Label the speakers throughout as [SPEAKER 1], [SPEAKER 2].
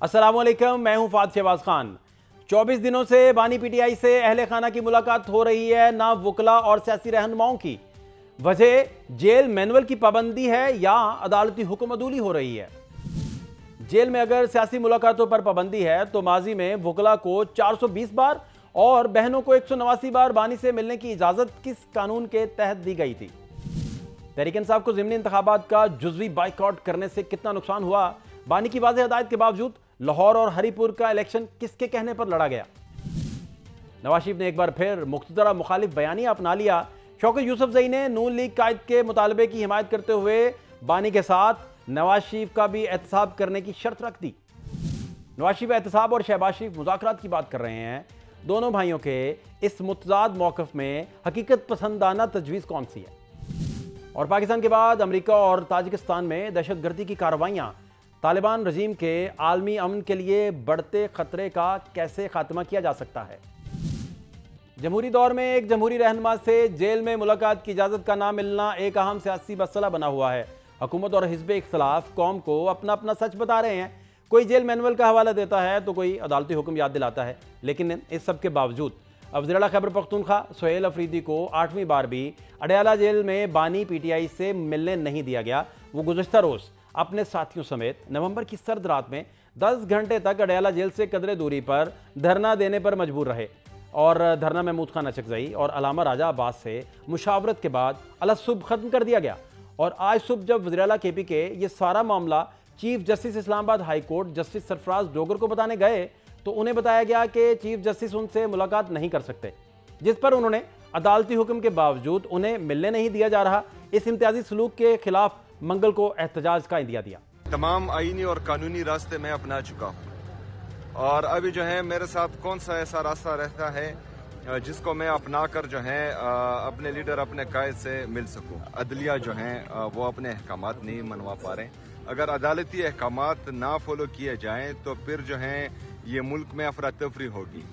[SPEAKER 1] अस्सलामुअलैकुम, मैं हूं फाद शहबाज खान। 24 दिनों से बानी पीटीआई से अहले खाना की मुलाकात हो रही है, ना वकला और सियासी रहनुमाओं की। वजह जेल मैनुअल की पाबंदी है या अदालती हुक्म अदूली हो रही है। जेल में अगर सियासी मुलाकातों पर पाबंदी है तो माजी में वकला को 420 बार और बहनों को 189 बार बानी से मिलने की इजाजत किस कानून के तहत दी गई थी। तहरीक इंसाफ को ज़िमनी इंतखाबात का जुज़वी बाइकआउट करने से कितना नुकसान हुआ, बानी की वाज़ेह हिदायत के बावजूद लाहौर और हरीपुर का इलेक्शन किसके कहने पर लड़ा गया। नवाज शरीफ ने एक बार फिर मुख्तदरा मुखालिफ बयानिया अपना लिया। शौकत यूसुफजई ने नून लीग कायद के मुतालबे की हिमायत करते हुए बानी के साथ नवाज शरीफ का भी एहतसाब करने की शर्त रख दी। नवाज शरीफ एहतसाब और शहबाज शरीफ मुज़ाकरात की बात कर रहे हैं। दोनों भाइयों के इस मुतजाद मौक़िफ़ में हकीकत पसंदाना तजवीज़ कौन सी है। और पाकिस्तान के बाद अमेरिका और ताजिकिस्तान में दहशतगर्दी की कार्रवाइयाँ तालिबान रजीम के आलमी अमन के लिए बढ़ते खतरे का कैसे खात्मा किया जा सकता है। जमहूरी दौर में एक जमहूरी रहनुमा से जेल में मुलाकात की इजाज़त का ना मिलना एक अहम सियासी मसला बना हुआ है। हुकूमत और हिज़्ब इख्तिलाफ कौम को अपना अपना सच बता रहे हैं। कोई जेल मैनुअल का हवाला देता है तो कोई अदालती हुक्म याद दिलाता है, लेकिन इस सब के बावजूद अब वज़ीर आला खैबर पख्तूनख्वा सुहेल अफरीदी को 8वीं बार भी अडयाला जेल में बानी पीटीआई से मिलने नहीं दिया गया। वो गुज़श्ता रोज़ अपने साथियों समेत नवंबर की सर्द रात में 10 घंटे तक अडयाला जेल से कदरे दूरी पर धरना देने पर मजबूर रहे और धरना महमूद खान अचकज़ई और अलामा राजा अब्बास से मुशावरत के बाद अल सुबह ख़त्म कर दिया गया। और आज सुबह जब वज़ीर आला KP के ये सारा मामला chief justice Islamabad high court justice Sarfaraz Dogar को बताने गए तो उन्हें बताया गया कि चीफ जस्टिस उनसे मुलाकात नहीं कर सकते, जिस पर उन्होंने अदालती हुक्म के बावजूद उन्हें मिलने नहीं दिया जा रहा। इस इम्तियाजी सलूक के खिलाफ मंगल को एहतजाज का इंदिया दिया।
[SPEAKER 2] तमाम आईनी और कानूनी रास्ते मैं अपना चुका हूँ और अभी जो है मेरे साथ कौन सा ऐसा रास्ता रहता है जिसको मैं अपना कर जो है अपने लीडर अपने कायद से मिल सकूं। अदलिया जो है वो अपने अहकामात नहीं मनवा पा रहे। अगर अदालती अहकामात ना फॉलो किए जाएं तो फिर जो है ये मुल्क में अफरा तफरी होगी।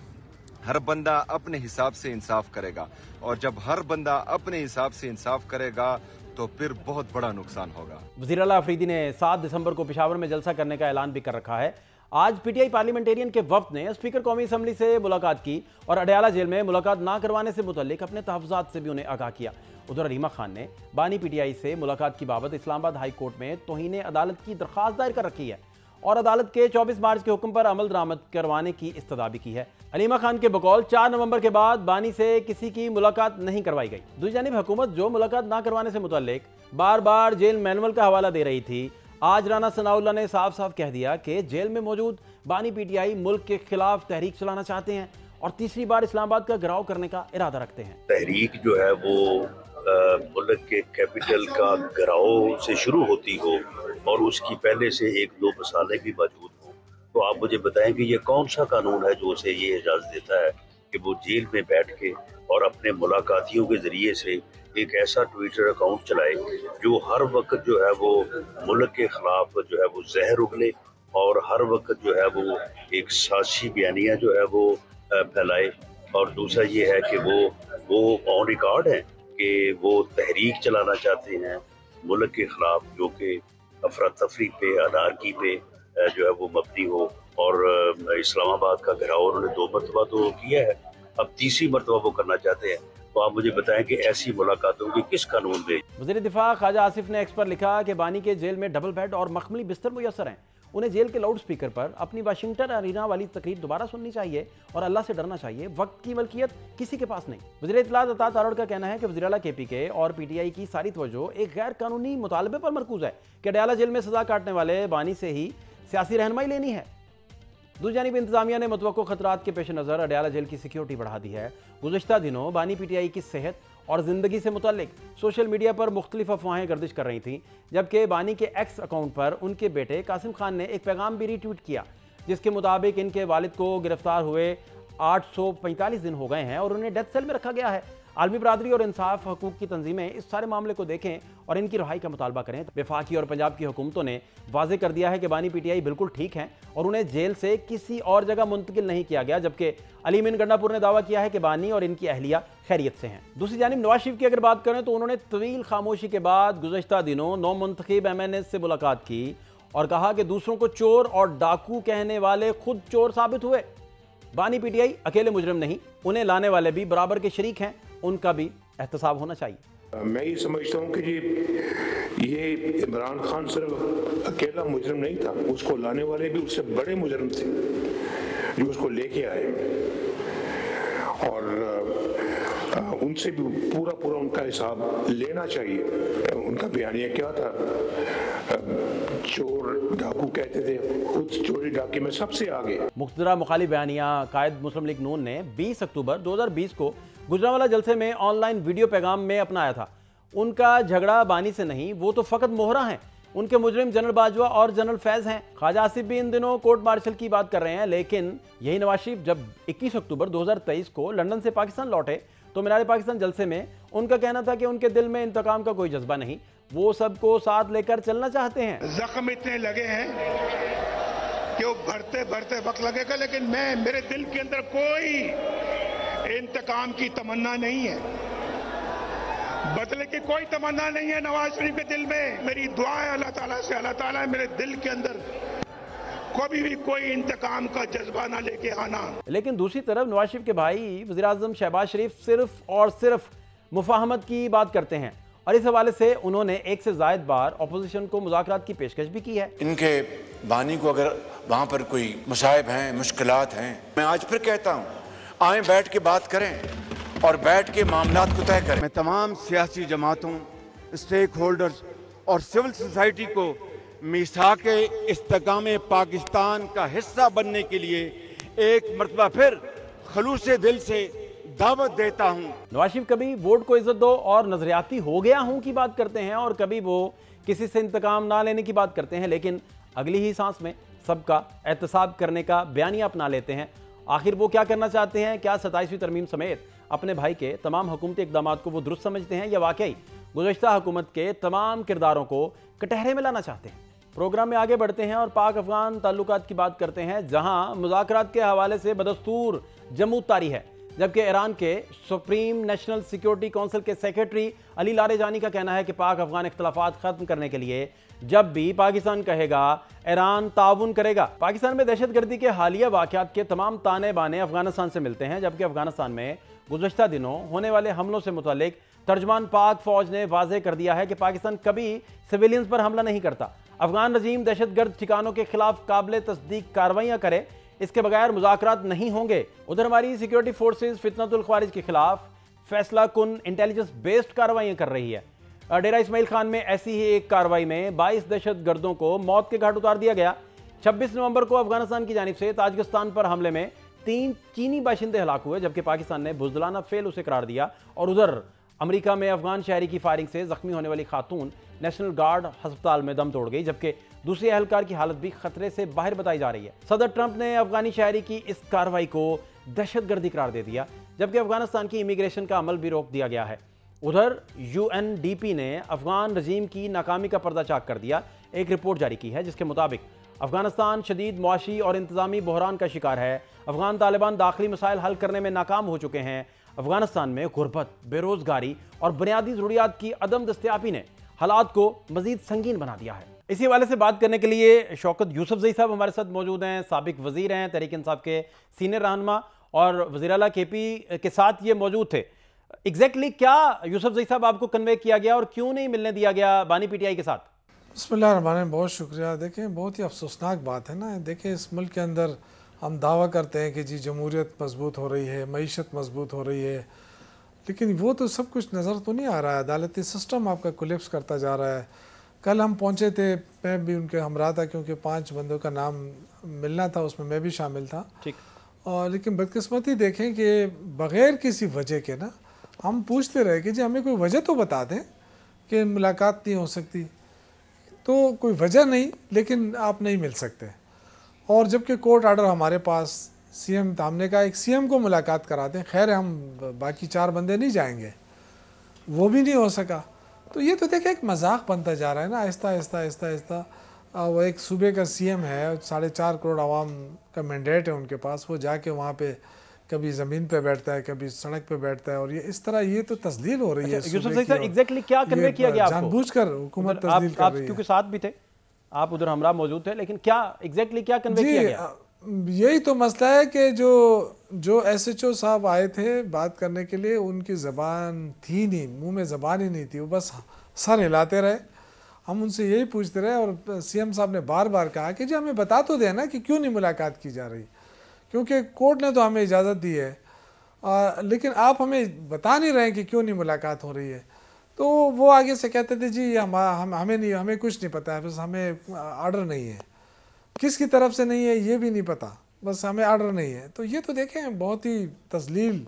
[SPEAKER 2] हर बंदा अपने हिसाब से इंसाफ करेगा और जब हर बंदा अपने हिसाब से इंसाफ करेगा तो फिर बहुत बड़ा नुकसान होगा।
[SPEAKER 1] वज़ीर आला अफरीदी ने 7 दिसंबर को पेशावर में जलसा करने का ऐलान भी कर रखा है। आज पीटीआई पार्लियामेंटेरियन के वफ्द ने स्पीकर कौमी असम्बली से मुलाकात की और अडयाला जेल में मुलाकात ना करवाने से मुतल्लिक अपने तहफ़्फ़ुज़ात से भी उन्हें आगाह किया। उधर अलीमा खान ने बानी पीटीआई से मुलाकात की बाबत इस्लामाबाद हाई कोर्ट में तौहीन अदालत की दरख्वास्त दायर कर रखी है और अदालत के 24 मार्च के हुक्म पर अमल दरामद करवाने की इस्तदा भी की है। अलीमा खान के बकौल 4 नवंबर के बाद बानी से किसी की मुलाकात नहीं करवाई गई। दूसरी जानिब हुकूमत जो मुलाकात ना करवाने से मुतल्लिक बार बार जेल मैनुअल का हवाला दे रही थी, आज राना सनाउल्लाह ने साफ साफ कह दिया कि जेल में मौजूद बानी पीटीआई मुल्क के खिलाफ तहरीक चलाना चाहते हैं और तीसरी बार इस्लामाबाद का घेराव करने का इरादा रखते हैं।
[SPEAKER 3] तहरीक जो है वो मुल्क के कैपिटल का घेराव से शुरू होती हो और उसकी पहले से 1-2 मसाले भी मौजूद हो, तो आप मुझे बताएं कि ये कौन सा कानून है जो उसे ये इजाज़त देता है कि वो जेल में बैठ के और अपने मुलाकातियों के जरिए से एक ऐसा ट्विटर अकाउंट चलाए जो हर वक्त जो है वो मुल्क के खिलाफ जो है वो जहर उगले और हर वक्त जो है वो एक साजिशी बयानिया जो है वो फैलाए। और दूसरा ये है कि वो ऑन रिकॉर्ड है कि वो तहरीक चलाना चाहते हैं मुल्क के खिलाफ जो कि अफरा तफरी पे अनारकी पे जो है वो मबनी हो। और इस्लामाबाद का घेराव उन्होंने 2 मरतबा तो किया है, अब तीसरी मरतबा वो करना चाहते हैं। तो आप मुझे बताएं कि ऐसी मुलाकातों की किस कानून में।
[SPEAKER 1] वज़ीर दिफा ख्वाजा आसिफ ने एक्स पर लिखा कि बानी के जेल में डबल बेड और मखमली बिस्तर मुयसर हैं। उन्हें जेल के लाउड स्पीकर पर अपनी वाशिंगटन अरीना वाली तकरीर दोबारा सुननी चाहिए और अल्लाह से डरना चाहिए। वक्त की मलकियत किसी के पास नहीं। वज़ीर इत्तलात अता तारड़ का कहना है कि वज़ीर आला KP के और पीटीआई की सारी तवज्जो एक गैर कानूनी मुतालबे पर मरकूज है कि अडयाला जेल में सजा काटने वाले बानी से ही सियासी रहनुमाई लेनी है। दूसरी जानिब इंतजामिया ने मुतवक्को खतरात के पेश नज़र अडयाला जेल की सिक्योरिटी बढ़ा दी है। गुज़श्ता दिनों बानी पीटीआई की सेहत और ज़िंदगी से मुतल्लिक सोशल मीडिया पर मुख्तलिफ अफवाहें गर्दिश कर रही थीं, जबकि बानी के एक्स अकाउंट पर उनके बेटे कासिम खान ने एक पैगाम भी रीट्वीट किया जिसके मुताबिक इनके वालिद को गिरफ्तार हुए 845 दिन हो गए हैं और उन्हें डेथ सेल में रखा गया है। आलमी बरादरी और इंसाफ हकूक की तंजीमें इस सारे मामले को देखें और इनकी रिहाई का मुतालबा करें। वफाकी और पंजाब की हुकूमतों ने वाजे कर दिया है कि बानी पीटीआई बिल्कुल ठीक हैं और उन्हें जेल से किसी और जगह मुंतकिल नहीं किया गया, जबकि अली मीन गंडापुर ने दावा किया है कि बानी और इनकी अहलिया खैरियत से हैं। दूसरी जानिब नवाज शरीफ की अगर बात करें तो उन्होंने तवील खामोशी के बाद गुज़श्ता दिनों 9 मुंतखब MNAs से मुलाकात की और कहा कि दूसरों को चोर और डाकू कहने वाले खुद चोर साबित हुए। बानी पीटीआई अकेले मुजरिम नहीं, उन्हें लाने वाले भी बराबर के शरीक हैं, उनका भी एहतसाब होना चाहिए।
[SPEAKER 4] मैं ये समझता हूँ कि ये इमरान खान सिर्फ अकेला मुजरिम नहीं था, उसको लाने वाले भी उससे बड़े मुजरिम थे जो उसको लेके आए, और उनसे भी पूरा उनका हिसाब लेना चाहिए। उनका बयानिया क्या था, चोर डाकू कहते थे, खुद चोरी डाके में सबसे आगे।
[SPEAKER 1] मुख्तरा मुखालिफ बयानिया कायद मुस्लिम लीग नून ने 20 अक्टूबर 2020 को गुजरांवाला जलसे में ऑनलाइन वीडियो पैगाम में अपनाया था। उनका झगड़ा बानी से नहीं, वो तो फकत मोहरा हैं। उनके मुजरिम जनरल बाजवा और जनरल फैज हैं। ख्वाजा आसिफ भी इन दिनों कोर्ट मार्शल की बात कर रहे हैं, लेकिन यही नवाज शरीफ जब 21 अक्टूबर 2023 को लंदन से पाकिस्तान लौटे तो मीनार पाकिस्तान जलसे में उनका कहना था कि उनके दिल में इंतकाम का कोई जज्बा नहीं, वो सबको साथ लेकर चलना चाहते हैं।
[SPEAKER 5] जख्म इतने लगे हैं कि वो भरते भरते वक्त लगेगा, लेकिन मेरे दिल के अंदर कोई इंतकाम की तमन्ना नहीं है, बदले की कोई तमन्ना नहीं है नवाज शरीफ के दिल में। मेरी दुआ है अल्लाह ताला से, अल्लाह ताला मेरे दिल के अंदर कभी भी कोई इंतकाम का जज्बा ना लेके आना। लेकिन
[SPEAKER 1] दूसरी तरफ नवाज शरीफ के भाई वज़ीर आज़म शहबाज शरीफ सिर्फ और सिर्फ मुफाहमत की बात करते हैं, और इस हवाले से उन्होंने एक से ज़ायद बार अपोजिशन को मुज़ाकरात की पेशकश भी की है।
[SPEAKER 6] इनके बानी को अगर वहाँ पर कोई मसाइब हैं, मुश्किलात हैं, मैं आज फिर कहता हूँ, आए बैठ के बात करें और बैठ के मामलात को तय करें।
[SPEAKER 7] मैं तमाम सियासी जमातों, स्टेक होल्डर्स और सिविल सोसाइटी को मीसाके इस्तेकामे पाकिस्तान का हिस्सा बनने के लिए एक मरतबा फिर खलूसे दिल से दावत देता हूं।
[SPEAKER 1] नवाज शरीफ कभी वोट को इज्जत दो और नजरियाती हो गया हूं की बात करते हैं, और कभी वो किसी से इंतकाम ना लेने की बात करते हैं, लेकिन अगली ही सांस में सबका एहतसाब करने का बयानिया अपना लेते हैं। आखिर वो क्या करना चाहते हैं? क्या 27वीं तरमीम समेत अपने भाई के तमाम हुकूमती इक़दाम को वो दुरुस्त समझते हैं, या वाकई गुज़श्ता हुकूमत के तमाम किरदारों को कटहरे में लाना चाहते हैं? प्रोग्राम में आगे बढ़ते हैं और पाक अफगान ताल्लुकात की बात करते हैं, जहां मुज़ाकरात के हवाले से बदस्तूर जमूत तारी है, जबकि ईरान के सुप्रीम नेशनल सिक्योरिटी काउंसिल के सेक्रेटरी अली लारेजानी का कहना है कि पाक अफगान इख्तलाफात खत्म करने के लिए जब भी पाकिस्तान कहेगा, ईरान ताउन करेगा। पाकिस्तान में दहशतगर्दी के हालिया वाक़यात के तमाम ताने बाने अफगानिस्तान से मिलते हैं, जबकि अफगानिस्तान में गुज़श्ता दिनों होने वाले हमलों से मुतालिक तर्जमान पाक फौज ने वाज़ेह कर दिया है कि पाकिस्तान कभी सिविलियंस पर हमला नहीं करता। अफगान रजीम दहशतगर्द ठिकानों के खिलाफ काबिल तस्दीक कार्रवाइयाँ करे, इसके बगैर मुज़ाकरात नहीं होंगे। उधर हमारी सिक्योरिटी फोर्सेज फितनतुल ख्वारिज के खिलाफ फैसला कुन इंटेलिजेंस बेस्ड कार्रवाइयाँ कर रही है। डेरा इस्माइल खान में ऐसी ही एक कार्रवाई में 22 दहशतगर्दों को मौत के घाट उतार दिया गया। 26 नवंबर को अफगानिस्तान की जानिब से ताजिकिस्तान पर हमले में 3 चीनी बाशिंदे हलाक हुए, जबकि पाकिस्तान ने बुज़दिलाना फेल उसे करार दिया। और उधर अमेरिका में अफगान शहरी की फायरिंग से जख्मी होने वाली खातून नेशनल गार्ड अस्पताल में दम तोड़ गई, जबकि दूसरे एहलकार की हालत भी खतरे से बाहर बताई जा रही है। सदर ट्रंप ने अफगानी शहरी की इस कार्रवाई को दहशतगर्दी करार दे दिया, जबकि अफगानिस्तान की इमिग्रेशन का अमल भी रोक दिया गया है। उधर UNDP ने अफगान रजीम की नाकामी का पर्दाचाक कर दिया। एक रिपोर्ट जारी की है जिसके मुताबिक अफगानिस्तान शदीद मुआशी और इंतजामी बहरान का शिकार है। अफगान तालिबान दाखिली मसाइल हल करने में नाकाम हो चुके हैं। अफगानिस्तान में गुर्बत, बेरोजगारी और बुनियादी ज़रूरियात की अदम दस्तयाबी ने हालात को मजीद संगीन बना दिया है। इसी हवाले से बात करने के लिए शौकत यूसुफजई साहब हमारे साथ मौजूद हैं। साबिक वजीर हैं, तहरीक इंसाफ के सीनियर रहनुमा, और वज़ीर आला KP के साथ ये मौजूद थे। एग्जैक्टली क्या यूसुफजई साहब आपको कन्वे किया गया और क्यों नहीं मिलने दिया गया बानी PTI के साथ?
[SPEAKER 8] बिस्मिल्लाहिर्रहमानिर्रहीम, बहुत शुक्रिया। देखें, बहुत ही अफसोसनाक बात है ना। देखें, इस मुल्क के अंदर हम दावा करते हैं कि जी जमहूरियत मजबूत हो रही है, मईशत मजबूत हो रही है, लेकिन वो तो सब कुछ नज़र तो नहीं आ रहा है। अदालती सिस्टम आपका कोलैप्स करता जा रहा है। कल हम पहुँचे थे, मैं भी उनके हमरा था, क्योंकि 5 बंदों का नाम मिलना था, उसमें मैं भी शामिल था।
[SPEAKER 1] ठीक।
[SPEAKER 8] और लेकिन बदकिस्मती देखें कि बग़ैर किसी वजह के ना हम पूछते रहे कि जी हमें कोई वजह तो बता दें कि मुलाकात नहीं हो सकती। तो कोई वजह नहीं, लेकिन आप नहीं मिल सकते। और जबकि कोर्ट आर्डर हमारे पास, CM हमने कहा एक CM को मुलाकात करा दें, खैर हम बाकी 4 बंदे नहीं जाएंगे, वो भी नहीं हो सका। तो ये तो देखिए एक मजाक बनता जा रहा है ना, आहिस्ता आहिस्ता आहिस्ता आहिस्ता। वो एक सूबे का CM है, 4.5 करोड़ आवाम का मैंडेट है उनके पास, वो जाके वहाँ पे कभी ज़मीन पे बैठता है, कभी सड़क पे बैठता है, और ये इस तरह ये तो तस्दील हो रही है।
[SPEAKER 1] यूसुफ सर एग्जैक्टली क्या कन्वे किया गया आपको?
[SPEAKER 8] जानबूझकर हुकूमत तस्दील कर रही है।
[SPEAKER 1] क्योंकि साथ भी थे। आप उधर हमरा मौजूद थे, लेकिन क्या एग्जैक्टली क्या कन्वे किया गया?
[SPEAKER 8] यही तो मसला है कि जो SHO साहब आए थे बात करने के लिए, उनकी ज़बान थी नहीं, मुंह में ज़बान ही नहीं थी, वो बस सर हिलाते रहे। हम उनसे यही पूछते रहे और CM साहब ने बार बार कहा कि जी हमें बता तो देना कि क्यों नहीं मुलाकात की जा रही, क्योंकि कोर्ट ने तो हमें इजाज़त दी है, लेकिन आप हमें बता नहीं रहे कि क्यों नहीं मुलाकात हो रही है। तो वो आगे से कहते थे जी हमें कुछ नहीं पता है, बस हमें आर्डर नहीं है, किसकी तरफ से नहीं है ये भी नहीं पता, बस हमें आर्डर नहीं है। तो ये तो देखें बहुत ही तस्लील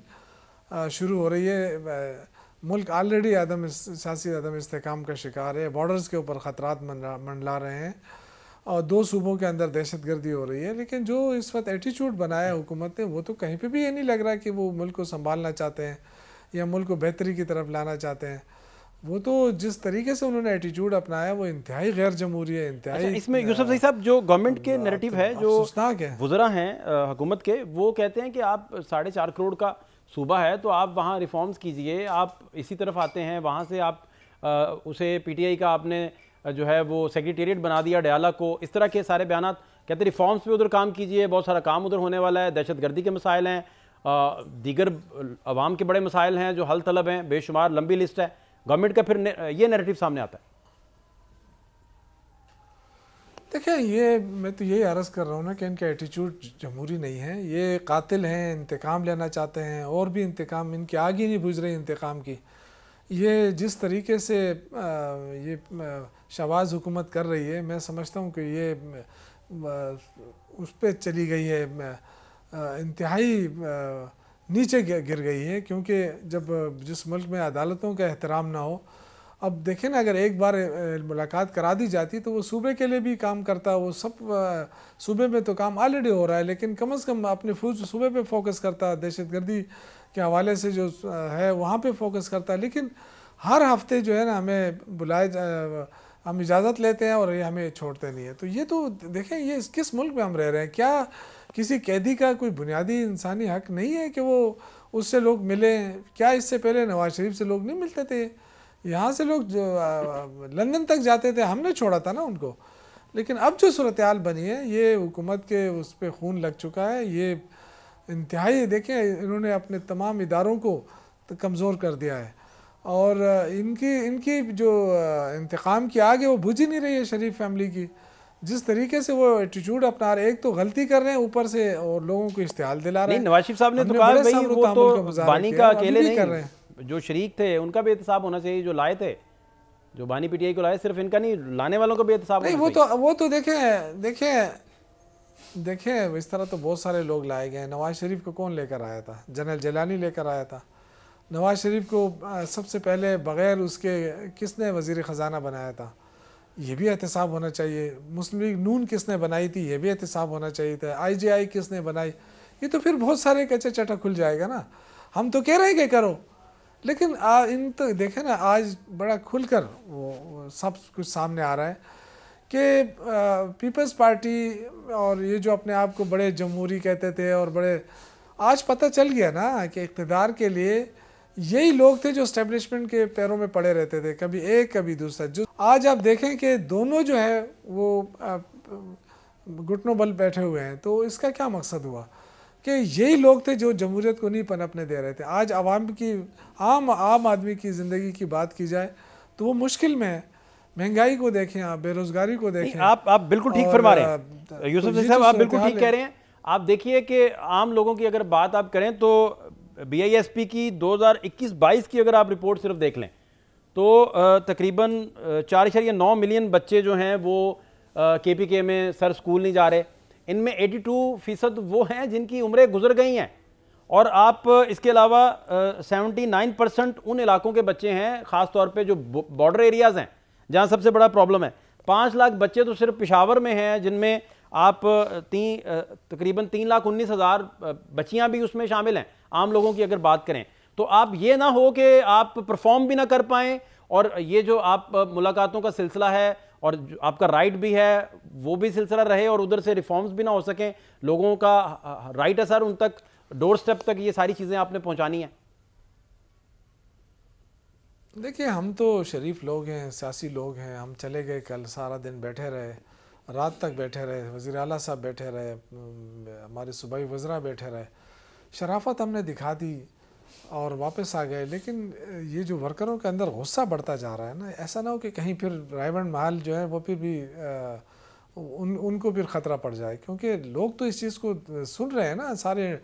[SPEAKER 8] शुरू हो रही है। मुल्क ऑलरेडी सियासी अदम इस्तेकाम का शिकार है, बॉर्डर्स के ऊपर ख़तरात मंडला रहे हैं और 2 सूबों के अंदर दहशतगर्दी हो रही है। लेकिन जो इस वक्त एटीट्यूड बनाया हुकूमत ने, वो तो कहीं पे भी ये नहीं लग रहा कि वो मुल्क को संभालना चाहते हैं या मुल्क को बेहतरी की तरफ लाना चाहते हैं। वो तो जिस तरीके से उन्होंने एटीट्यूड अपनाया वो इंतहाई गैर जमहूरी है, इंतहाई।
[SPEAKER 1] अच्छा, इसमें यूसुफ ज़ई साहब जो गवर्नमेंट के नैरेटिव है, जो वज़रा हैं हुकूमत के, वो कहते हैं कि आप 4.5 करोड़ का सूबा है तो आप वहाँ रिफॉर्म्स कीजिए, आप इसी तरफ आते हैं, वहाँ से आप उसे PTI का आपने जो है वो सेक्रेटेरिएट बना दिया डयाला को, इस तरह के सारे बयान कहते हैं। रिफॉर्म्स पे उधर काम कीजिए, बहुत सारा काम उधर होने वाला है, दहशतगर्दी के मसाइल हैं, दीगर अवाम के बड़े मसाइल हैं जो हल तलब हैं, बेशुमार लंबी लिस्ट है। गवर्नमेंट का फिर ये नैरेटिव सामने आता है।
[SPEAKER 8] देखिए, ये मैं तो यही अर्ज़ कर रहा हूँ ना कि इनका एटीट्यूड जमहूरी नहीं है, ये कातिल हैं, इंतकाम लेना चाहते हैं, और भी इंतकाम, इनकी आग ही नहीं बुझ रही इंतकाम की। ये जिस तरीके से ये शहबाज हुकूमत कर रही है, मैं समझता हूँ कि ये उस पर चली गई है, इंतहाई नीचे गिर गई है। क्योंकि जब जिस मुल्क में अदालतों का एहतराम ना हो, अब देखें ना, अगर एक बार मुलाकात करा दी जाती तो वो सूबे के लिए भी काम करता, वो सब सूबे में तो काम ऑलरेडी हो रहा है, लेकिन कम से कम अपने सूबे पे फोकस करता, दहशतगर्दी के हवाले से जो है वहाँ पे फोकस करता। लेकिन हर हफ्ते जो है ना हमें हम इजाज़त लेते हैं और ये हमें छोड़ते नहीं है। तो ये तो देखें, ये किस मुल्क में हम रह रहे हैं? क्या किसी कैदी का कोई बुनियादी इंसानी हक नहीं है कि वो उससे लोग मिलें? क्या इससे पहले नवाज शरीफ से लोग नहीं मिलते थे? यहाँ से लोग जो लंदन तक जाते थे, हमने छोड़ा था ना उनको। लेकिन अब जो सूरत हाल बनी है, ये हुकूमत के उस पर खून लग चुका है। ये इंतहाई, देखें, इन्होंने अपने तमाम इदारों को कमज़ोर कर दिया है और इनकी जो इंतकाम की आग है वो बुझ ही नहीं रही है शरीफ फैमिली की। जिस तरीके से वो एटीट्यूड अपना रहे, एक तो गलती कर रहे हैं ऊपर से और लोगों को इश्तिहाल दिला रहे हैं।
[SPEAKER 1] नवाज शरीफ साहब ने तो कहा भाई वो तो बानी का अकेले नहीं कर रहे हैं, जो शरीक थे उनका भी एहतसाब होना चाहिए, जो लाए थे, जो बानी PTI को लाए, सिर्फ इनका नहीं, लाने वालों का भी एहतसाब होना चाहिए।
[SPEAKER 8] वो तो देखें इस तरह तो बहुत सारे लोग लाए गए। नवाज शरीफ को कौन लेकर आया था? जनरल जिलानी लेकर आया था। नवाज शरीफ को सबसे पहले बग़ैर उसके किसने वज़ीर ख़जाना बनाया था? ये भी एहतसाब होना चाहिए। मुस्लिम लीग नून किसने बनाई थी? ये भी एहतसाब होना चाहिए था। IGI किसने बनाई? ये तो फिर बहुत सारे कच्चा चटा खुल जाएगा ना। हम तो कह रहे हैं कि करो, लेकिन इन तो देखें ना, आज बड़ा खुलकर वो सब कुछ सामने आ रहा है कि पीपल्स पार्टी और ये जो अपने आप को बड़े जमहूरी कहते थे और बड़े, आज पता चल गया ना कि इक़्तिदार के लिए यही लोग थे जो एस्टेब्लिशमेंट के पैरों में पड़े रहते थे, कभी एक कभी दूसरा। जो आज आप देखें कि दोनों जो है वो घुटनों बल बैठे हुए हैं। तो इसका क्या मकसद हुआ कि यही लोग थे जो जमहूरियत को नहीं पनपने दे रहे थे। आज आवाम की, आम आदमी की ज़िंदगी की बात की जाए तो वो मुश्किल में है। महंगाई को देखें आप, बेरोज़गारी को देखें।
[SPEAKER 1] आप बिल्कुल ठीक फरमा रहे हैं यूसुफ ज़ई साहब, आप बिल्कुल ठीक कह रहे हैं। आप देखिए कि आम लोगों की अगर बात आप करें तो BISP की 2021-22 की अगर आप रिपोर्ट सिर्फ देख लें तो तकरीबन 4.9 मिलियन बच्चे जो हैं वो KPK में सर स्कूल नहीं जा रहे। इनमें 82% वो हैं जिनकी उम्रें गुजर गई हैं, और आप इसके अलावा 79% उन इलाकों के बच्चे हैं, ख़ास तौर पे जो बॉर्डर एरियाज़ हैं जहाँ सबसे बड़ा प्रॉब्लम है। 5 लाख बच्चे तो सिर्फ पेशावर में हैं, जिनमें आप तकरीबन 3,19,000 बच्चियाँ भी उसमें शामिल हैं। आम लोगों की अगर बात करें तो आप ये ना हो कि आप परफॉर्म भी ना कर पाएँ, और ये जो आप मुलाकातों का सिलसिला है और आपका राइट भी है वो भी सिलसिला रहे, और उधर से रिफॉर्म्स भी ना हो सकें, लोगों का राइट है सर उन तक, डोर स्टेप तक ये सारी चीज़ें आपने पहुंचानी है।
[SPEAKER 8] देखिए, हम तो शरीफ लोग हैं, सियासी लोग हैं, हम चले गए, कल सारा दिन बैठे रहे, रात तक बैठे रहे, वज़ीर आला साहब बैठे रहे, हमारे सूबाई वज़रा बैठे रहे, शराफत हमने दिखा दी और वापस आ गए। लेकिन ये जो वर्करों के अंदर गुस्सा बढ़ता जा रहा है ना, ऐसा ना हो कि कहीं फिर रायबंद महल जो है वो फिर भी उनको फिर ख़तरा पड़ जाए, क्योंकि लोग तो इस चीज़ को सुन रहे हैं ना, सारे